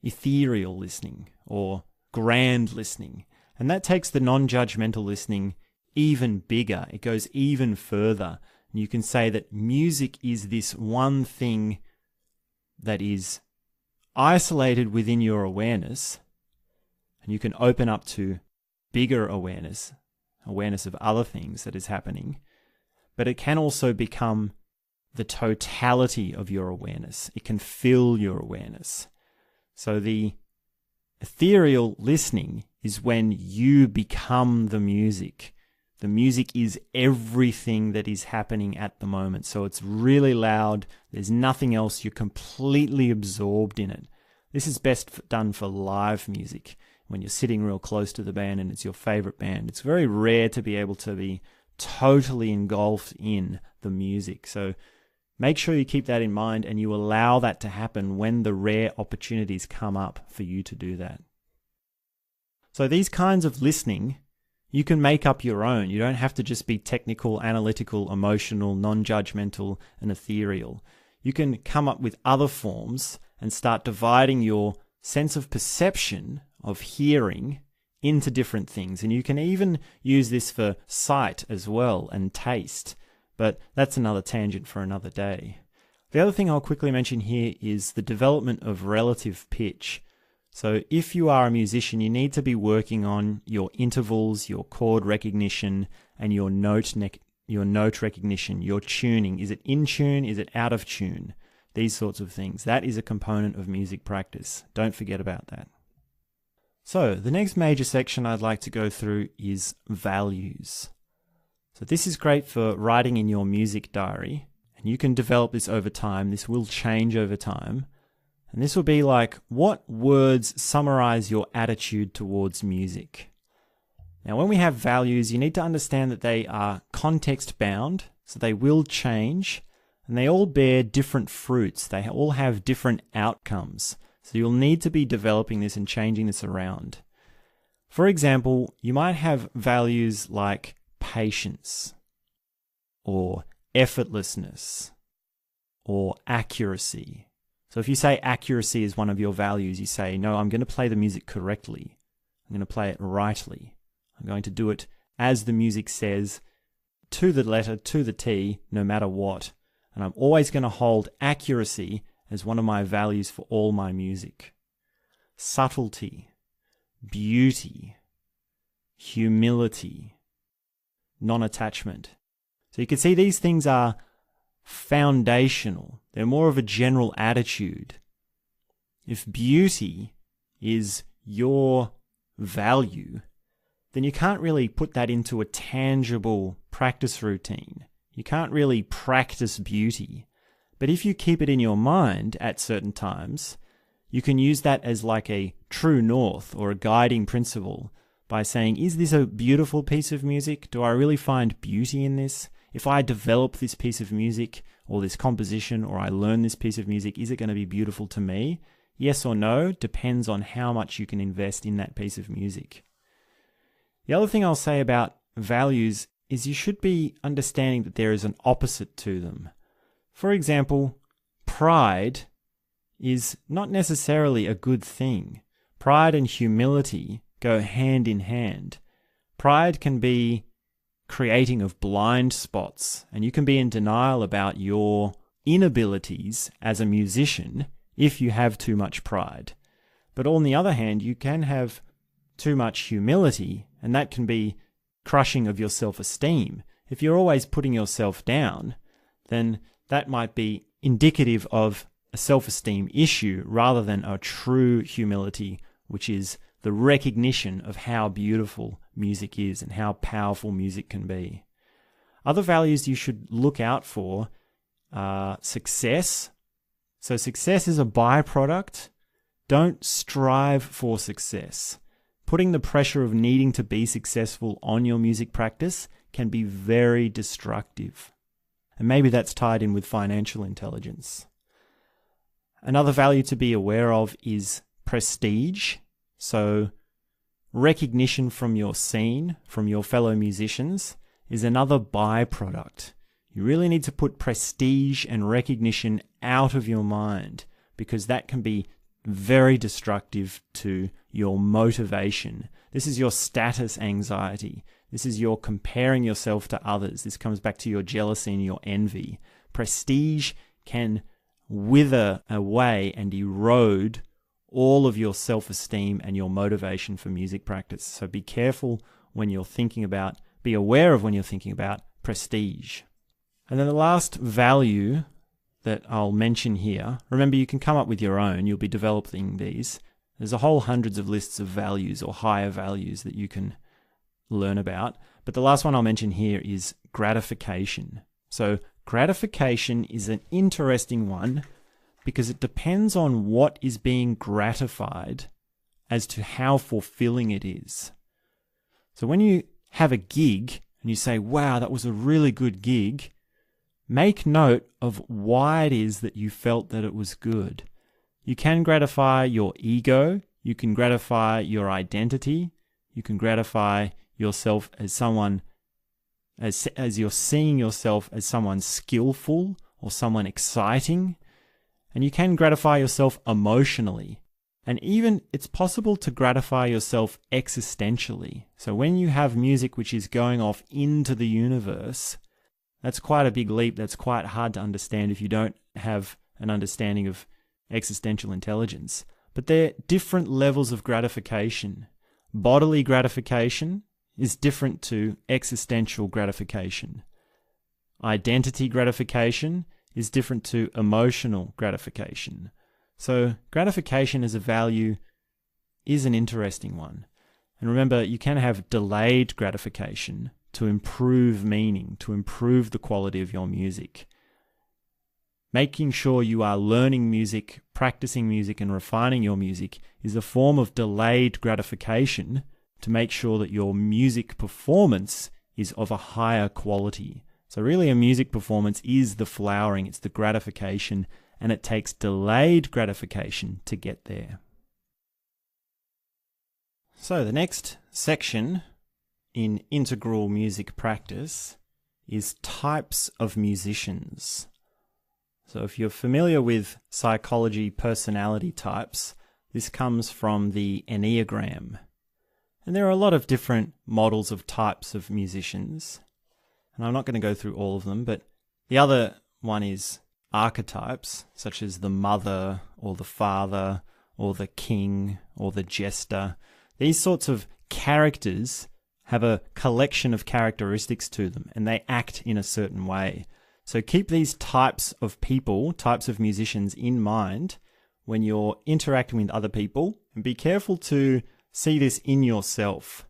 ethereal listening or grand listening. And that takes the non-judgmental listening even bigger. It goes even further. And you can say that music is this one thing that is isolated within your awareness, and you can open up to bigger awareness of other things that is happening. But it can also become the totality of your awareness. It can fill your awareness. So the ethereal listening is when you become the music. The music is everything that is happening at the moment. So it's really loud. There's nothing else. You're completely absorbed in it. This is best done for live music, when you're sitting real close to the band and it's your favorite band. It's very rare to be able to be totally engulfed in the music. So make sure you keep that in mind and you allow that to happen when the rare opportunities come up for you to do that. So these kinds of listening, you can make up your own. You don't have to just be technical, analytical, emotional, non-judgmental, and ethereal. You can come up with other forms and start dividing your sense of perception of hearing into different things. And you can even use this for sight as well and taste. But that's another tangent for another day. The other thing I'll quickly mention here is the development of relative pitch. So if you are a musician, you need to be working on your intervals, your chord recognition, and your note recognition, your tuning. Is it in tune? Is it out of tune? These sorts of things. That is a component of music practice. Don't forget about that. So the next major section I'd like to go through is values. So this is great for writing in your music diary, and you can develop this over time. This will change over time. And this will be like, what words summarize your attitude towards music? Now, when we have values, you need to understand that they are context bound, so they will change, and they all bear different fruits. They all have different outcomes. So you'll need to be developing this and changing this around. For example, you might have values like patience, or effortlessness, or accuracy. So if you say accuracy is one of your values, you say, no, I'm going to play the music correctly. I'm going to play it rightly. I'm going to do it as the music says, to the letter, to the T, no matter what. And I'm always going to hold accuracy as one of my values for all my music. Subtlety, beauty, humility, non-attachment. So you can see these things are foundational. They're more of a general attitude. If beauty is your value, then you can't really put that into a tangible practice routine. You can't really practice beauty. But if you keep it in your mind at certain times, you can use that as like a true north or a guiding principle by saying, is this a beautiful piece of music? Do I really find beauty in this? If I develop this piece of music or this composition, or I learn this piece of music, is it going to be beautiful to me? Yes or no depends on how much you can invest in that piece of music. The other thing I'll say about values is you should be understanding that there is an opposite to them. For example, pride is not necessarily a good thing. Pride and humility go hand in hand. Pride can be creating of blind spots, and you can be in denial about your inabilities as a musician if you have too much pride. But on the other hand, you can have too much humility, and that can be crushing of your self-esteem. If you're always putting yourself down, then that might be indicative of a self-esteem issue rather than a true humility, which is the recognition of how beautiful music is and how powerful music can be. Other values you should look out for are success. So success is a byproduct. Don't strive for success. Putting the pressure of needing to be successful on your music practice can be very destructive. And maybe that's tied in with financial intelligence. Another value to be aware of is prestige. So recognition from your scene, from your fellow musicians, is another byproduct. You really need to put prestige and recognition out of your mind, because that can be very destructive to your motivation. This is your status anxiety. This is your comparing yourself to others. This comes back to your jealousy and your envy. Prestige can wither away and erode all of your self-esteem and your motivation for music practice. So be careful when you're thinking about, be aware of when you're thinking about prestige. And then the last value that I'll mention here, remember you can come up with your own, you'll be developing these. There's a whole hundreds of lists of values or higher values that you can learn about. But the last one I'll mention here is gratification. So gratification is an interesting one because it depends on what is being gratified as to how fulfilling it is. So when you have a gig and you say, wow, that was a really good gig, make note of why it is that you felt that it was good. You can gratify your ego, you can gratify your identity, you can gratify yourself as someone, as you're seeing yourself as someone skillful or someone exciting, and you can gratify yourself emotionally. And even it's possible to gratify yourself existentially. So when you have music which is going off into the universe, that's quite a big leap. That's quite hard to understand if you don't have an understanding of existential intelligence. But they're different levels of gratification. Bodily gratification is different to existential gratification. Identity gratification is different to emotional gratification. So gratification as a value is an interesting one. And remember, you can have delayed gratification to improve meaning, to improve the quality of your music. Making sure you are learning music, practicing music, and refining your music is a form of delayed gratification to make sure that your music performance is of a higher quality. So really a music performance is the flowering, it's the gratification, and it takes delayed gratification to get there. So the next section in integral music practice is types of musicians. So if you're familiar with psychology personality types, this comes from the Enneagram. And there are a lot of different models of types of musicians. And I'm not going to go through all of them, but the other one is archetypes, such as the mother or the father or the king or the jester. These sorts of characters have a collection of characteristics to them, and they act in a certain way. So keep these types of people, types of musicians in mind when you're interacting with other people, and be careful to see this in yourself.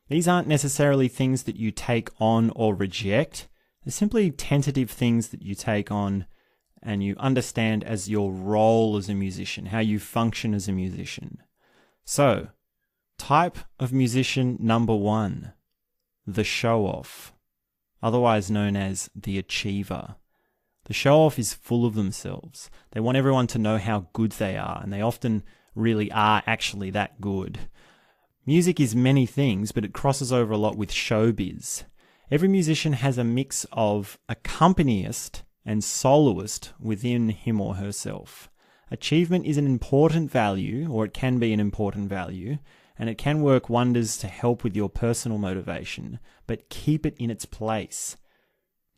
These aren't necessarily things that you take on or reject. They're simply tentative things that you take on and you understand as your role as a musician, how you function as a musician. So, type of musician number 1, the show-off, otherwise known as the achiever. The show-off is full of themselves. They want everyone to know how good they are, and they often really are actually that good. Music is many things, but it crosses over a lot with showbiz. Every musician has a mix of accompanist and soloist within him or herself. Achievement is an important value, or it can be an important value, and it can work wonders to help with your personal motivation, but keep it in its place.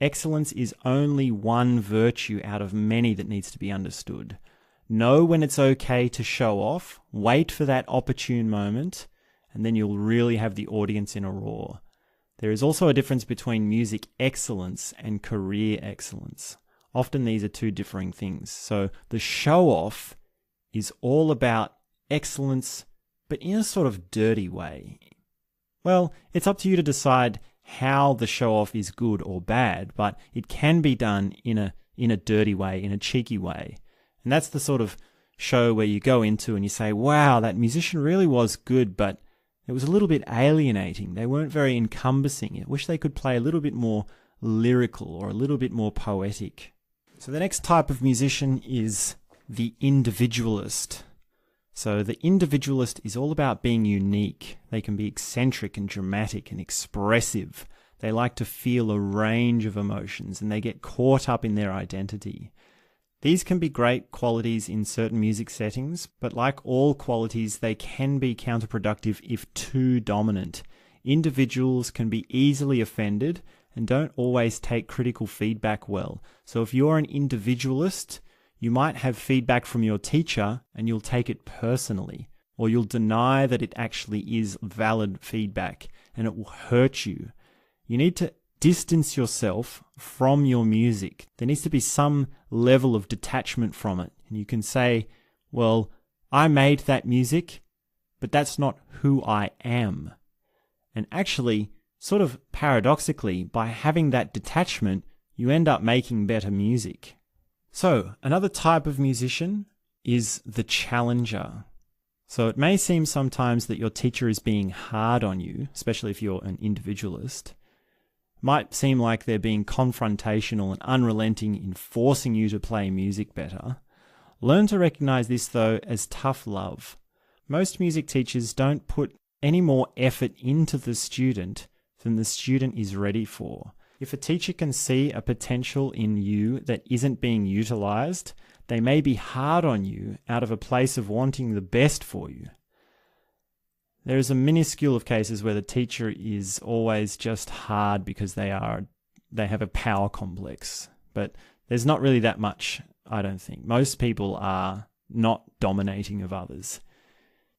Excellence is only one virtue out of many that needs to be understood. Know when it's okay to show off, wait for that opportune moment, and then you'll really have the audience in a roar. There is also a difference between music excellence and career excellence. Often these are two differing things. So the show-off is all about excellence, but in a sort of dirty way. Well, it's up to you to decide how the show-off is good or bad, but it can be done in a dirty way, in a cheeky way. And that's the sort of show where you go into and you say, wow, that musician really was good, but it was a little bit alienating. They weren't very encompassing. I wish they could play a little bit more lyrical or a little bit more poetic. So the next type of musician is the individualist. So the individualist is all about being unique. They can be eccentric and dramatic and expressive. They like to feel a range of emotions and they get caught up in their identity. These can be great qualities in certain music settings, but like all qualities, they can be counterproductive if too dominant. Individuals can be easily offended and don't always take critical feedback well. So if you're an individualist, you might have feedback from your teacher and you'll take it personally, or you'll deny that it actually is valid feedback and it will hurt you. You need to distance yourself from your music. There needs to be some level of detachment from it. And you can say, well, I made that music, but that's not who I am. And actually, sort of paradoxically, by having that detachment, you end up making better music. So, another type of musician is the challenger. So it may seem sometimes that your teacher is being hard on you, especially if you're an individualist. Might seem like they're being confrontational and unrelenting in forcing you to play music better. Learn to recognize this, though, as tough love. Most music teachers don't put any more effort into the student than the student is ready for. If a teacher can see a potential in you that isn't being utilized, they may be hard on you out of a place of wanting the best for you. There is a minuscule of cases where the teacher is always just hard because they have a power complex. But there's not really that much, I don't think. Most people are not dominating of others.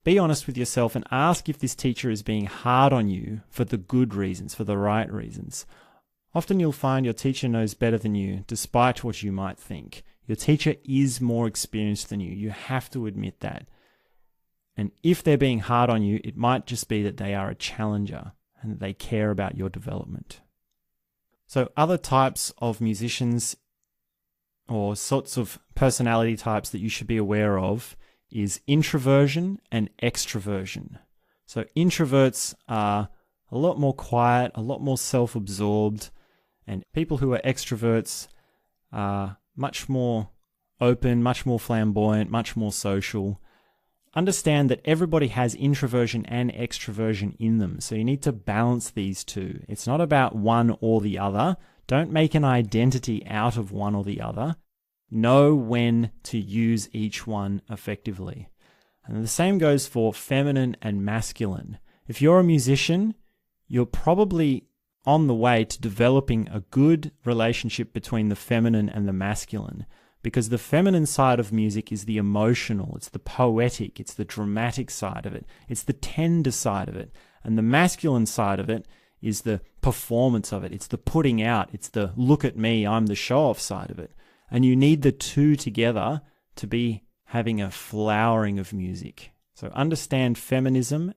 Be honest with yourself and ask if this teacher is being hard on you for the good reasons, for the right reasons. Often you'll find your teacher knows better than you, despite what you might think. Your teacher is more experienced than you. You have to admit that. And if they're being hard on you, it might just be that they are a challenger and that they care about your development. So other types of musicians or sorts of personality types that you should be aware of is introversion and extraversion. So introverts are a lot more quiet, a lot more self-absorbed, and people who are extroverts are much more open, much more flamboyant, much more social. Understand that everybody has introversion and extroversion in them, so you need to balance these two. It's not about one or the other. Don't make an identity out of one or the other. Know when to use each one effectively. And the same goes for feminine and masculine. If you're a musician, you're probably on the way to developing a good relationship between the feminine and the masculine. Because the feminine side of music is the emotional, it's the poetic, it's the dramatic side of it, it's the tender side of it. And the masculine side of it is the performance of it, it's the putting out, it's the look at me, I'm the show-off side of it. And you need the two together to be having a flowering of music. So understand feminism.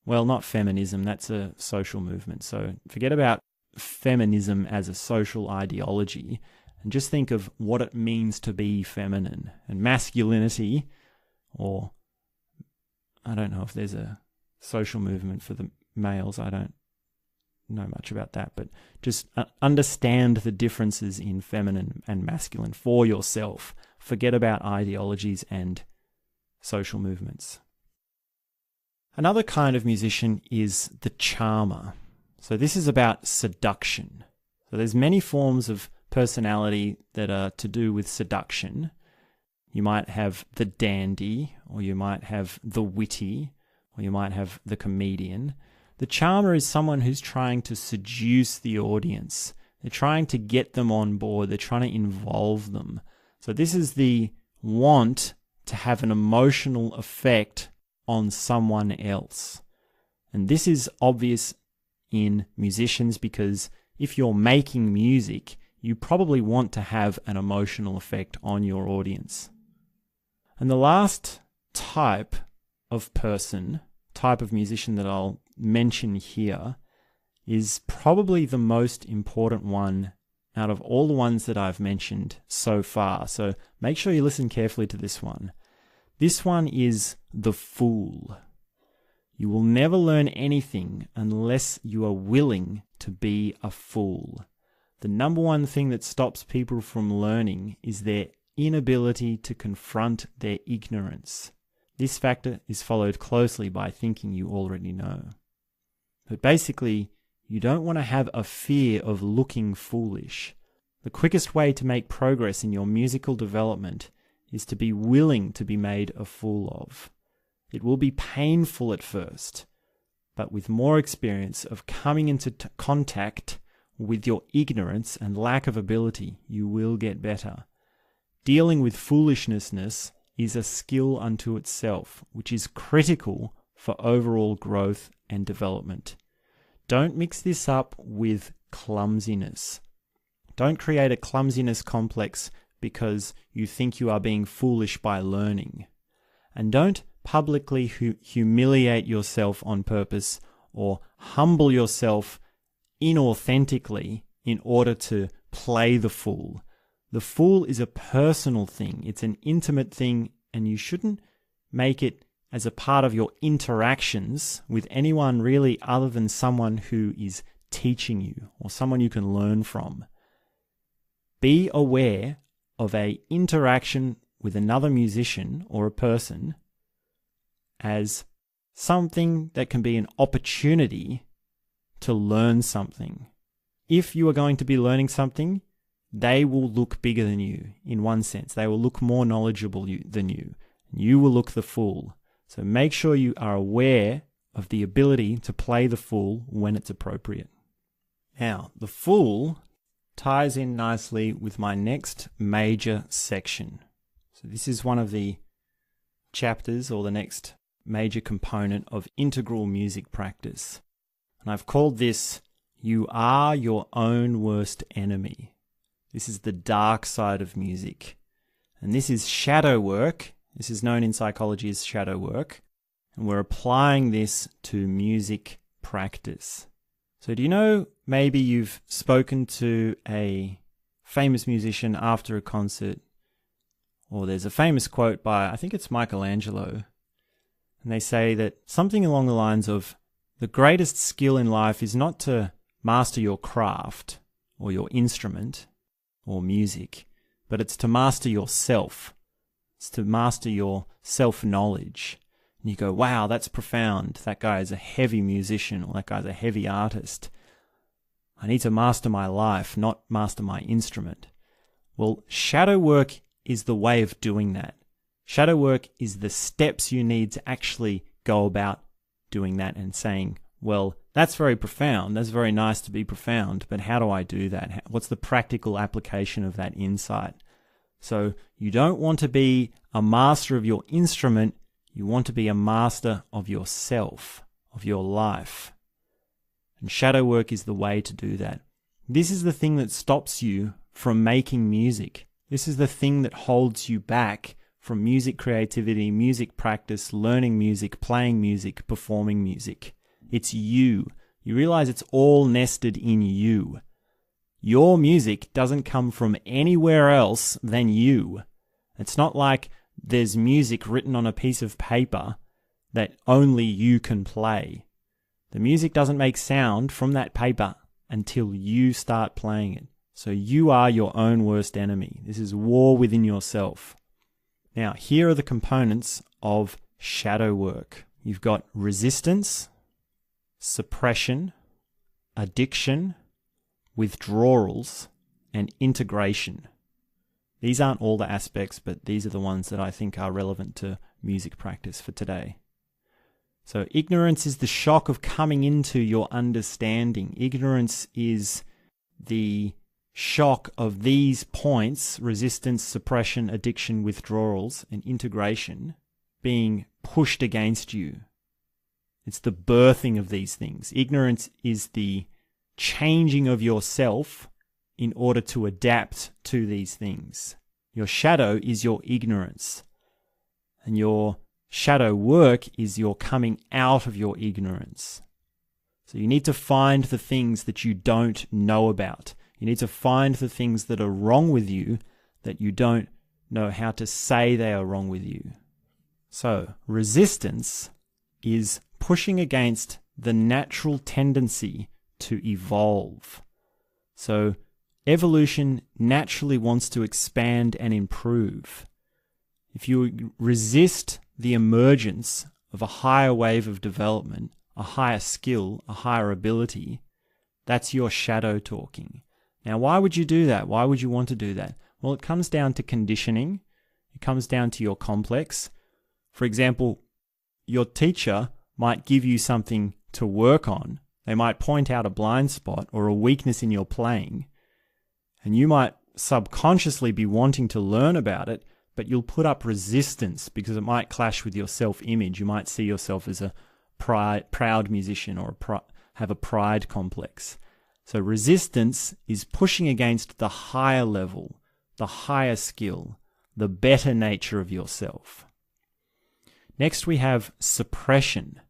Well, not feminism, that's a social movement. So forget about feminism as a social ideology. And just think of what it means to be feminine. And masculinity, or I don't know if there's a social movement for the males, I don't know much about that, but just understand the differences in feminine and masculine for yourself. Forget about ideologies and social movements. Another kind of musician is the charmer. So this is about seduction. So there's many forms of personality that are to do with seduction. You might have the dandy, or you might have the witty, or you might have the comedian. The charmer is someone who's trying to seduce the audience. They're trying to get them on board. They're trying to involve them. So this is the want to have an emotional effect on someone else. And this is obvious in musicians because if you're making music, you probably want to have an emotional effect on your audience. And the last type of musician that I'll mention here is probably the most important one out of all the ones that I've mentioned so far. So make sure you listen carefully to this one. This one is the fool. You will never learn anything unless you are willing to be a fool. The number one thing that stops people from learning is their inability to confront their ignorance. This factor is followed closely by thinking you already know. But basically, You don't want to have a fear of looking foolish. The quickest way to make progress in your musical development is to be willing to be made a fool of. It will be painful at first, but with more experience of coming into contact with your ignorance and lack of ability, you will get better. Dealing with foolishness is a skill unto itself, which is critical for overall growth and development. Don't mix this up with clumsiness. Don't create a clumsiness complex because you think you are being foolish by learning. And don't publicly humiliate yourself on purpose or humble yourself inauthentically in order to play the fool. The fool is a personal thing. It's an intimate thing, and you shouldn't make it as a part of your interactions with anyone really other than someone who is teaching you or someone you can learn from. Be aware of an interaction with another musician or a person as something that can be an opportunity to learn something. If you are going to be learning something, they will look bigger than you in one sense. They will look more knowledgeable than you. You will look the fool. So make sure you are aware of the ability to play the fool when it's appropriate. Now, the fool ties in nicely with my next major section. So this is one of the chapters or the next major component of integral music practice. And I've called this, You Are Your Own Worst Enemy. This is the dark side of music. And this is shadow work. This is known in psychology as shadow work. And we're applying this to music practice. So do you know, maybe you've spoken to a famous musician after a concert, or there's a famous quote by, I think it's Michelangelo, and they say that something along the lines of, the greatest skill in life is not to master your craft or your instrument or music, but it's to master yourself. It's to master your self-knowledge. And you go, wow, that's profound. That guy is a heavy musician, or that guy's a heavy artist. I need to master my life, not master my instrument. Well, shadow work is the way of doing that. Shadow work is the steps you need to actually go about doing that and saying, well, that's very profound. That's very nice to be profound, but how do I do that? What's the practical application of that insight? So you don't want to be a master of your instrument. You want to be a master of yourself, of your life. And shadow work is the way to do that. This is the thing that stops you from making music. This is the thing that holds you back from music creativity, music practice, learning music, playing music, performing music. It's you. You realize it's all nested in you. Your music doesn't come from anywhere else than you. It's not like there's music written on a piece of paper that only you can play. The music doesn't make sound from that paper until you start playing it. So you are your own worst enemy. This is war within yourself. Now, here are the components of shadow work. You've got resistance, suppression, addiction, withdrawals, and integration. These aren't all the aspects, but these are the ones that I think are relevant to music practice for today. So ignorance is the shock of coming into your understanding. Ignorance is the shock of these points, resistance, suppression, addiction, withdrawals, and integration, being pushed against you. It's the birthing of these things. Ignorance is the changing of yourself in order to adapt to these things. Your shadow is your ignorance, and your shadow work is your coming out of your ignorance. So you need to find the things that you don't know about. You need to find the things that are wrong with you that you don't know how to say they are wrong with you. So resistance is pushing against the natural tendency to evolve. So evolution naturally wants to expand and improve. If you resist the emergence of a higher wave of development, a higher skill, a higher ability, That's your shadow talking. Now, why would you do that? Why would you want to do that? Well, it comes down to conditioning. It comes down to your complex. For example, your teacher might give you something to work on. They might point out a blind spot or a weakness in your playing, and you might subconsciously be wanting to learn about it, but you'll put up resistance because it might clash with your self-image. You might see yourself as a proud musician or have a pride complex. So resistance is pushing against the higher level, the higher skill, the better nature of yourself. Next, we have suppression.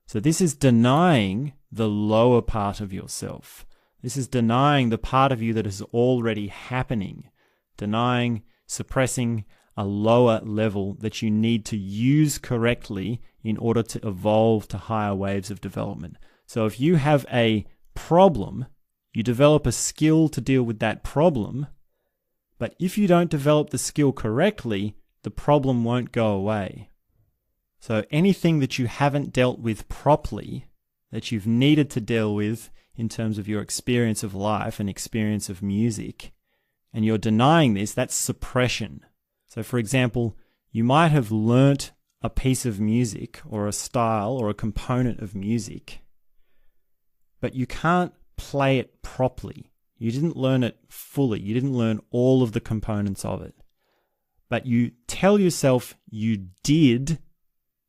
So this is denying the lower part of yourself. This is denying the part of you that is already happening, denying, suppressing a lower level that you need to use correctly in order to evolve to higher waves of development. So if you have a problem, you develop a skill to deal with that problem, but if you don't develop the skill correctly, the problem won't go away. So anything that you haven't dealt with properly, that you've needed to deal with in terms of your experience of life and experience of music, and you're denying this, that's suppression. So for example, you might have learnt a piece of music or a style or a component of music, but you can't play it properly. You didn't learn it fully. You didn't learn all of the components of it. But you tell yourself you did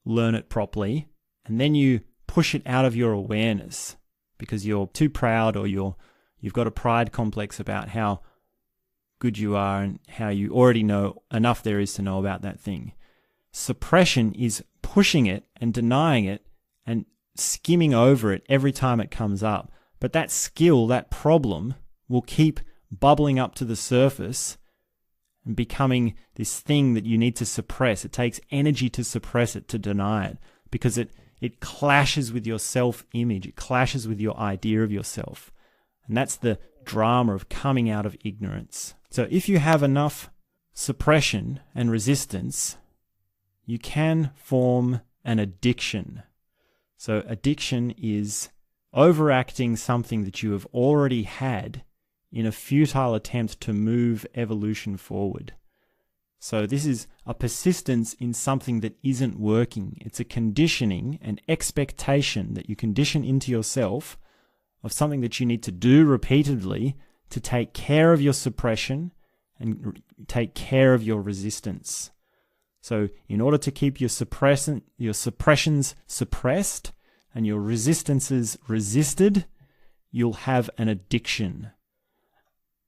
learn it properly, and then you push it out of your awareness because you're too proud or you've got a pride complex about how good you are and how you already know enough there is to know about that thing. Suppression is pushing it and denying it and skimming over it every time it comes up. But that skill, that problem, will keep bubbling up to the surface and becoming this thing that you need to suppress. It takes energy to suppress it, to deny it, because it clashes with your self-image. It clashes with your idea of yourself. And that's the drama of coming out of ignorance. So if you have enough suppression and resistance, you can form an addiction. So addiction is overacting something that you have already had in a futile attempt to move evolution forward. So this is a persistence in something that isn't working. It's a conditioning, an expectation that you condition into yourself of something that you need to do repeatedly to take care of your suppression and take care of your resistance. So in order to keep your suppressions suppressed and your resistances resisted, you'll have an addiction.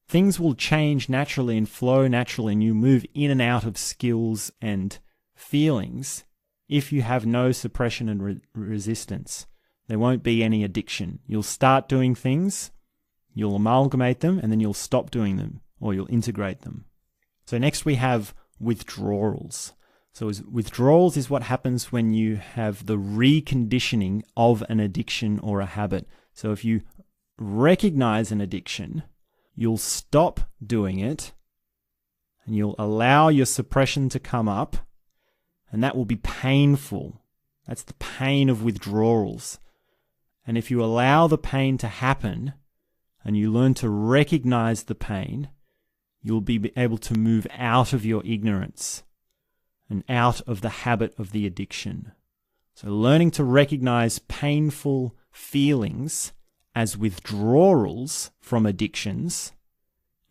Things will change naturally and flow naturally, and you move in and out of skills and feelings if you have no suppression and resistance. There won't be any addiction. You'll start doing things, you'll amalgamate them, and then you'll stop doing them, or you'll integrate them. So next we have withdrawals. So withdrawals is what happens when you have the reconditioning of an addiction or a habit. So if you recognize an addiction, you'll stop doing it, and you'll allow your suppression to come up, and that will be painful. That's the pain of withdrawals. And if you allow the pain to happen, and you learn to recognize the pain, you'll be able to move out of your ignorance and out of the habit of the addiction. So learning to recognize painful feelings as withdrawals from addictions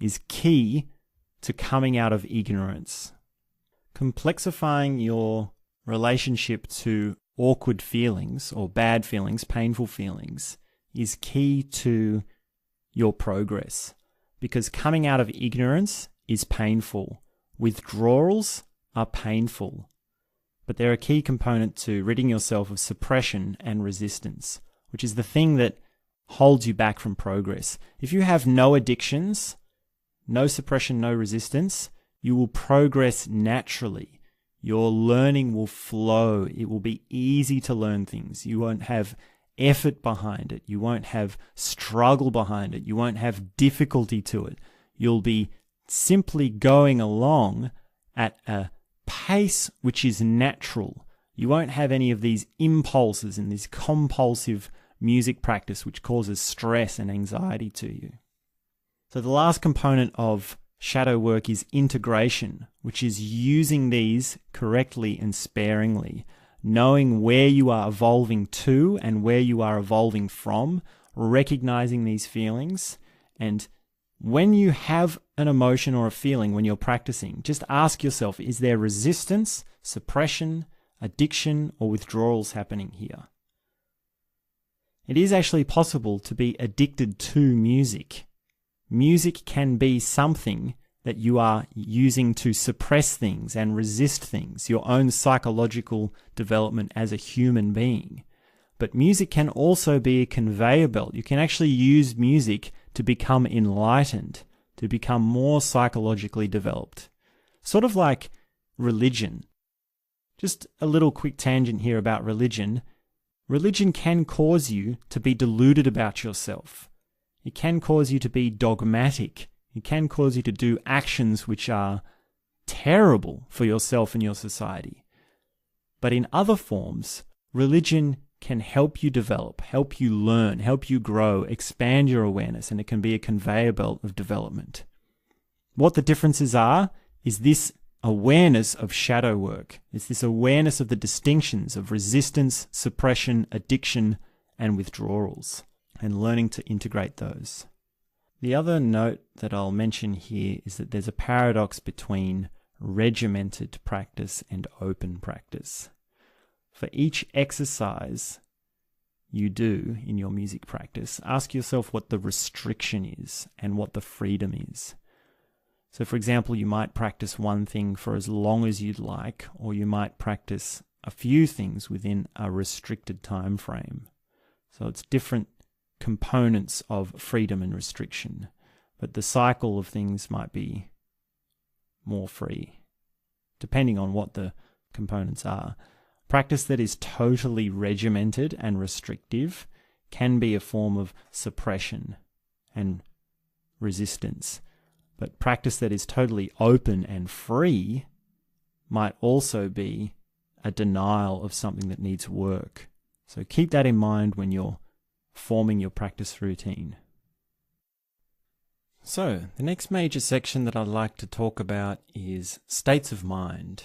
is key to coming out of ignorance. Complexifying your relationship to awkward feelings or bad feelings, painful feelings, is key to your progress, because coming out of ignorance is painful. Withdrawals are painful, but they're a key component to ridding yourself of suppression and resistance, which is the thing that holds you back from progress. If you have no addictions, no suppression, no resistance, you will progress naturally. Your learning will flow. It will be easy to learn things. You won't have effort behind it. You won't have struggle behind it. You won't have difficulty to it. You'll be simply going along at a pace which is natural. You won't have any of these impulses and these compulsive music practice which causes stress and anxiety to you. So the last component of shadow work is integration, which is using these correctly and sparingly, knowing where you are evolving to and where you are evolving from, recognizing these feelings. And when you have an emotion or a feeling when you're practicing, just ask yourself, is there resistance, suppression, addiction, or withdrawals happening here? It is actually possible to be addicted to music. Music can be something that you are using to suppress things and resist things, your own psychological development as a human being. But music can also be a conveyor belt. You can actually use music to become enlightened, to become more psychologically developed. Sort of like religion. Just a little quick tangent here about religion. Religion can cause you to be deluded about yourself. It can cause you to be dogmatic. It can cause you to do actions which are terrible for yourself and your society. But in other forms, religion can help you develop, help you learn, help you grow, expand your awareness, and it can be a conveyor belt of development. What the differences are is this awareness of shadow work. It's this awareness of the distinctions of resistance, suppression, addiction, and withdrawals, and learning to integrate those. The other note that I'll mention here is that there's a paradox between regimented practice and open practice. For each exercise you do in your music practice, ask yourself what the restriction is and what the freedom is. So for example, you might practice one thing for as long as you'd like, or you might practice a few things within a restricted time frame. So it's different components of freedom and restriction, but the cycle of things might be more free, depending on what the components are. Practice that is totally regimented and restrictive can be a form of suppression and resistance, but practice that is totally open and free might also be a denial of something that needs work. So keep that in mind when you're forming your practice routine. So, the next major section that I'd like to talk about is states of mind.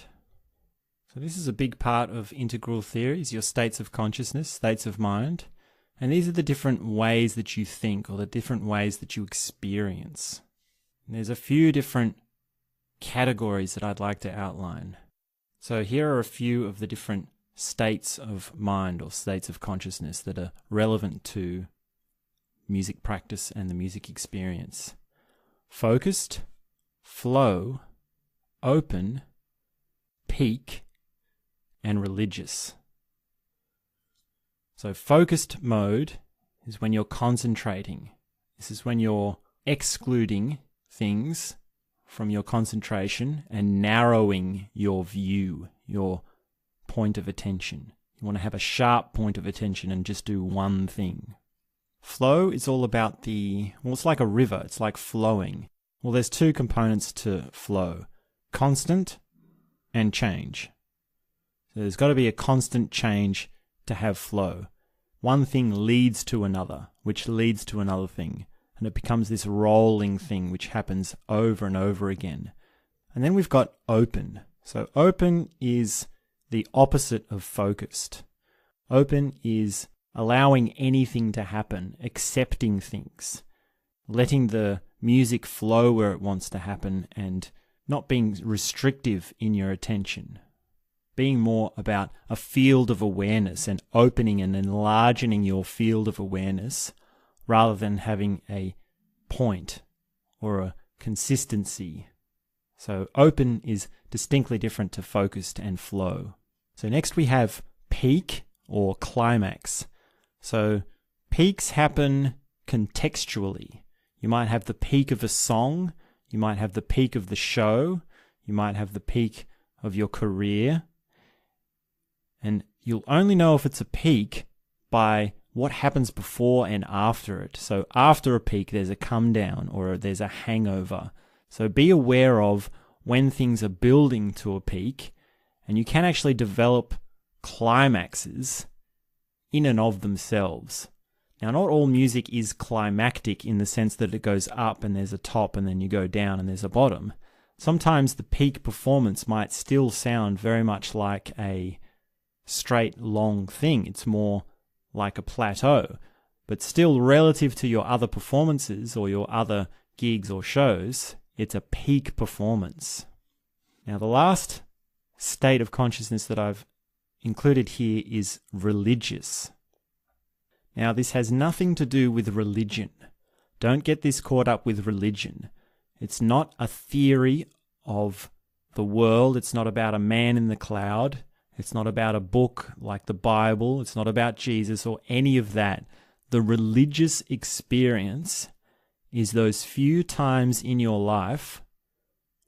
So this is a big part of integral theories, your states of consciousness, states of mind. And these are the different ways that you think, or the different ways that you experience. And there's a few different categories that I'd like to outline. So here are a few of the different states of mind or states of consciousness that are relevant to music practice and the music experience. Focused, flow, open, peak, and religious. So focused mode is when you're concentrating. This is when you're excluding things from your concentration and narrowing your view, your point of attention. You want to have a sharp point of attention and just do one thing. Flow is all about it's like a river, it's like flowing. Well, there's two components to flow, constant and change. So there's got to be a constant change to have flow. One thing leads to another, which leads to another thing. And it becomes this rolling thing which happens over and over again. And then we've got open. So open is the opposite of focused. Open is allowing anything to happen, accepting things, letting the music flow where it wants to happen and not being restrictive in your attention. Being more about a field of awareness and opening and enlarging your field of awareness rather than having a point or a consistency. So open is distinctly different to focused and flow. So next we have peak or climax. So peaks happen contextually. You might have the peak of a song, you might have the peak of the show, you might have the peak of your career. And you'll only know if it's a peak by what happens before and after it. So after a peak, there's a come down or there's a hangover. So be aware of when things are building to a peak, and you can actually develop climaxes in and of themselves. Now, not all music is climactic in the sense that it goes up and there's a top and then you go down and there's a bottom. Sometimes the peak performance might still sound very much like a straight, long thing. It's more like a plateau, but still relative to your other performances or your other gigs or shows, it's a peak performance. Now, the last state of consciousness that I've included here is religious. Now, this has nothing to do with religion. Don't get this caught up with religion. It's not a theory of the world. It's not about a man in the cloud. It's not about a book like the Bible. It's not about Jesus or any of that. The religious experience is those few times in your life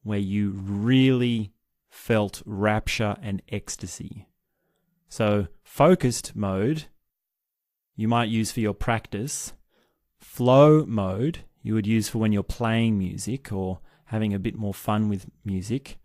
where you really felt rapture and ecstasy. So, focused mode you might use for your practice. Flow mode you would use for when you're playing music or having a bit more fun with music.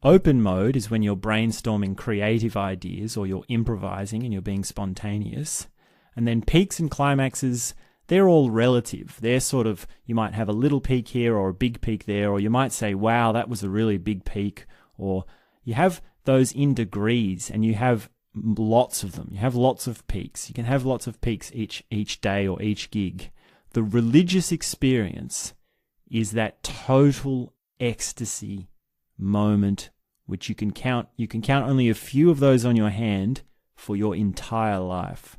Open mode is when you're brainstorming creative ideas or you're improvising and you're being spontaneous. And then peaks and climaxes, they're all relative. They're sort of, you might have a little peak here or a big peak there, or you might say, wow, that was a really big peak. Or you have those in degrees and you have lots of them. You have lots of peaks. You can have lots of peaks each day or each gig. The religious experience is that total ecstasy moment which you can count only a few of those on your hand for your entire life.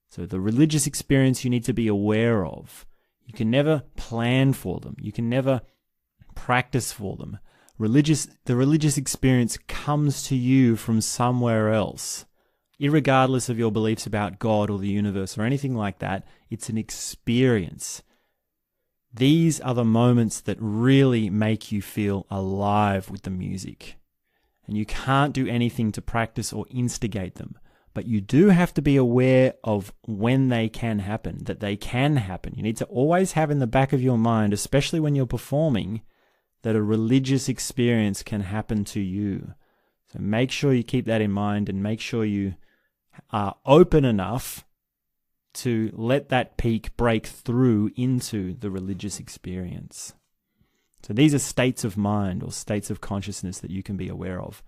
So the religious experience you need to be aware of. You can never plan for them. You can never practice for them. The religious experience comes to you from somewhere else. Irregardless of your beliefs about God or the universe or anything like that, it's an experience. These are the moments that really make you feel alive with the music. And you can't do anything to practice or instigate them. But you do have to be aware of when they can happen, that they can happen. You need to always have in the back of your mind, especially when you're performing, that a religious experience can happen to you. So make sure you keep that in mind and make sure you are open enough to let that peak break through into the religious experience. So these are states of mind or states of consciousness that you can be aware of.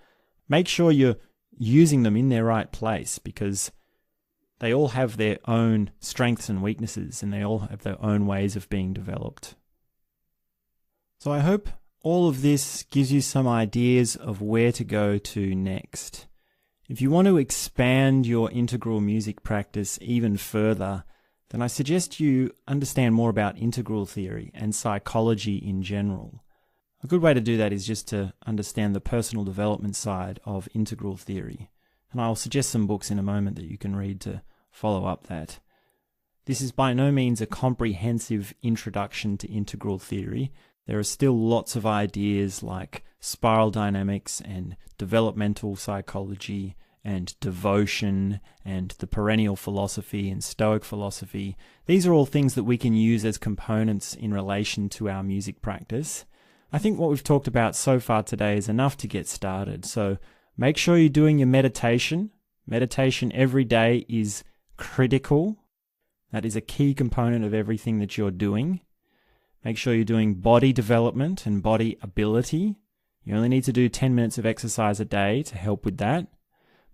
Make sure you're using them in their right place because they all have their own strengths and weaknesses and they all have their own ways of being developed. So I hope all of this gives you some ideas of where to go to next. If you want to expand your integral music practice even further, then I suggest you understand more about integral theory and psychology in general. A good way to do that is just to understand the personal development side of integral theory. And I'll suggest some books in a moment that you can read to follow up that. This is by no means a comprehensive introduction to integral theory. There are still lots of ideas like spiral dynamics and developmental psychology and devotion and the perennial philosophy and Stoic philosophy. These are all things that we can use as components in relation to our music practice. I think what we've talked about so far today is enough to get started. So make sure you're doing your meditation. Meditation every day is critical. That is a key component of everything that you're doing. Make sure you're doing body development and body ability. You only need to do 10 minutes of exercise a day to help with that.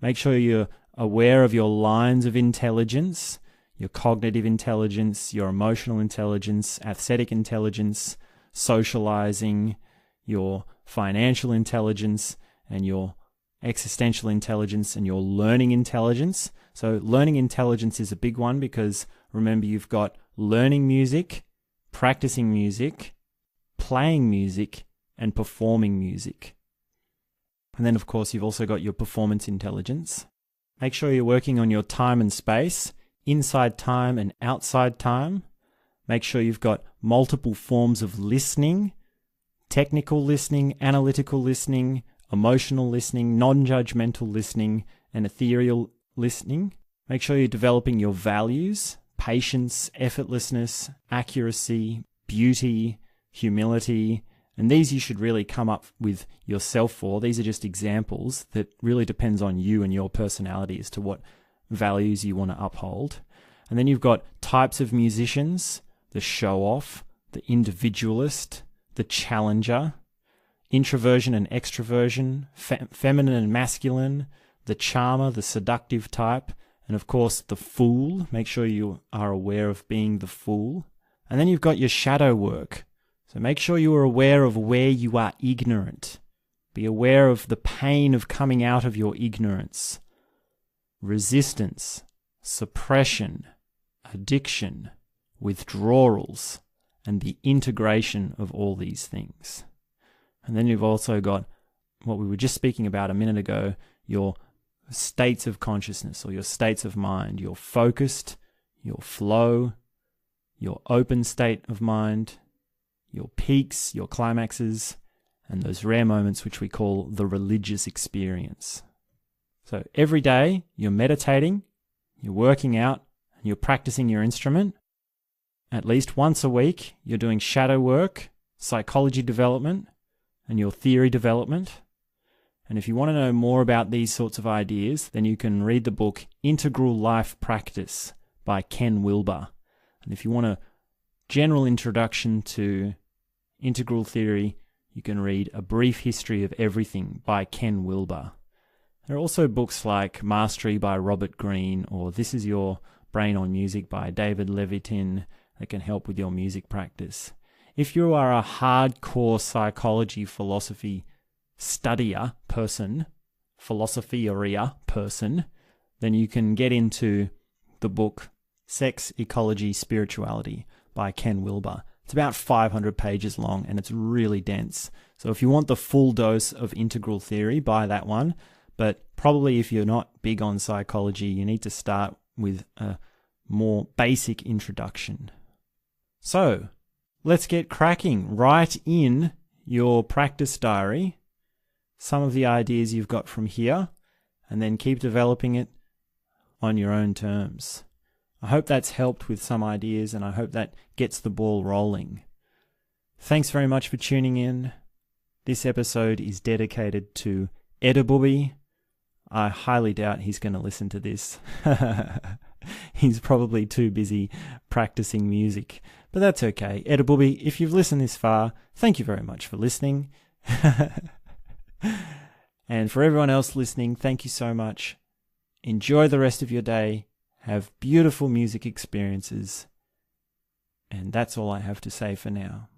Make sure you're aware of your lines of intelligence, your cognitive intelligence, your emotional intelligence, aesthetic intelligence, socializing, your financial intelligence, and your existential intelligence, and your learning intelligence. So learning intelligence is a big one because remember you've got learning music, practicing music, playing music, and performing music. And then, of course, you've also got your performance intelligence. Make sure you're working on your time and space, inside time and outside time. Make sure you've got multiple forms of listening, technical listening, analytical listening, emotional listening, non-judgmental listening, and ethereal listening. Make sure you're developing your values, patience, effortlessness, accuracy, beauty, humility, and these you should really come up with yourself for. These are just examples that really depends on you and your personality as to what values you want to uphold. And then you've got types of musicians: the show-off, the individualist, the challenger, introversion and extraversion, feminine and masculine, the charmer, the seductive type, and of course the fool. Make sure you are aware of being the fool. And then you've got your shadow work. So make sure you are aware of where you are ignorant. Be aware of the pain of coming out of your ignorance. Resistance, suppression, addiction, withdrawals, and the integration of all these things. And then you've also got what we were just speaking about a minute ago, your states of consciousness or your states of mind, your focused, your flow, your open state of mind, your peaks, your climaxes, and those rare moments which we call the religious experience. So every day you're meditating, you're working out, and you're practicing your instrument. At least once a week, you're doing shadow work, psychology development, and your theory development. And if you want to know more about these sorts of ideas, then you can read the book Integral Life Practice by Ken Wilber. And if you want a general introduction to integral theory, you can read A Brief History of Everything by Ken Wilber. There are also books like Mastery by Robert Greene or This Is Your Brain on Music by David Levitin that can help with your music practice. If you are a hardcore psychology philosophy studier person, philosophy-aria person, then you can get into the book Sex, Ecology, Spirituality by Ken Wilber. It's about 500 pages long and it's really dense. So if you want the full dose of integral theory, buy that one. But probably if you're not big on psychology, you need to start with a more basic introduction. So let's get cracking. Write in your practice diary some of the ideas you've got from here and then keep developing it on your own terms. I hope that's helped with some ideas and I hope that gets the ball rolling. Thanks very much for tuning in. This episode is dedicated to Edabubby. I highly doubt he's going to listen to this. He's probably too busy practicing music, but that's okay. Edabubby, if you've listened this far, thank you very much for listening. And for everyone else listening, thank you so much. Enjoy the rest of your day. Have beautiful music experiences. And that's all I have to say for now.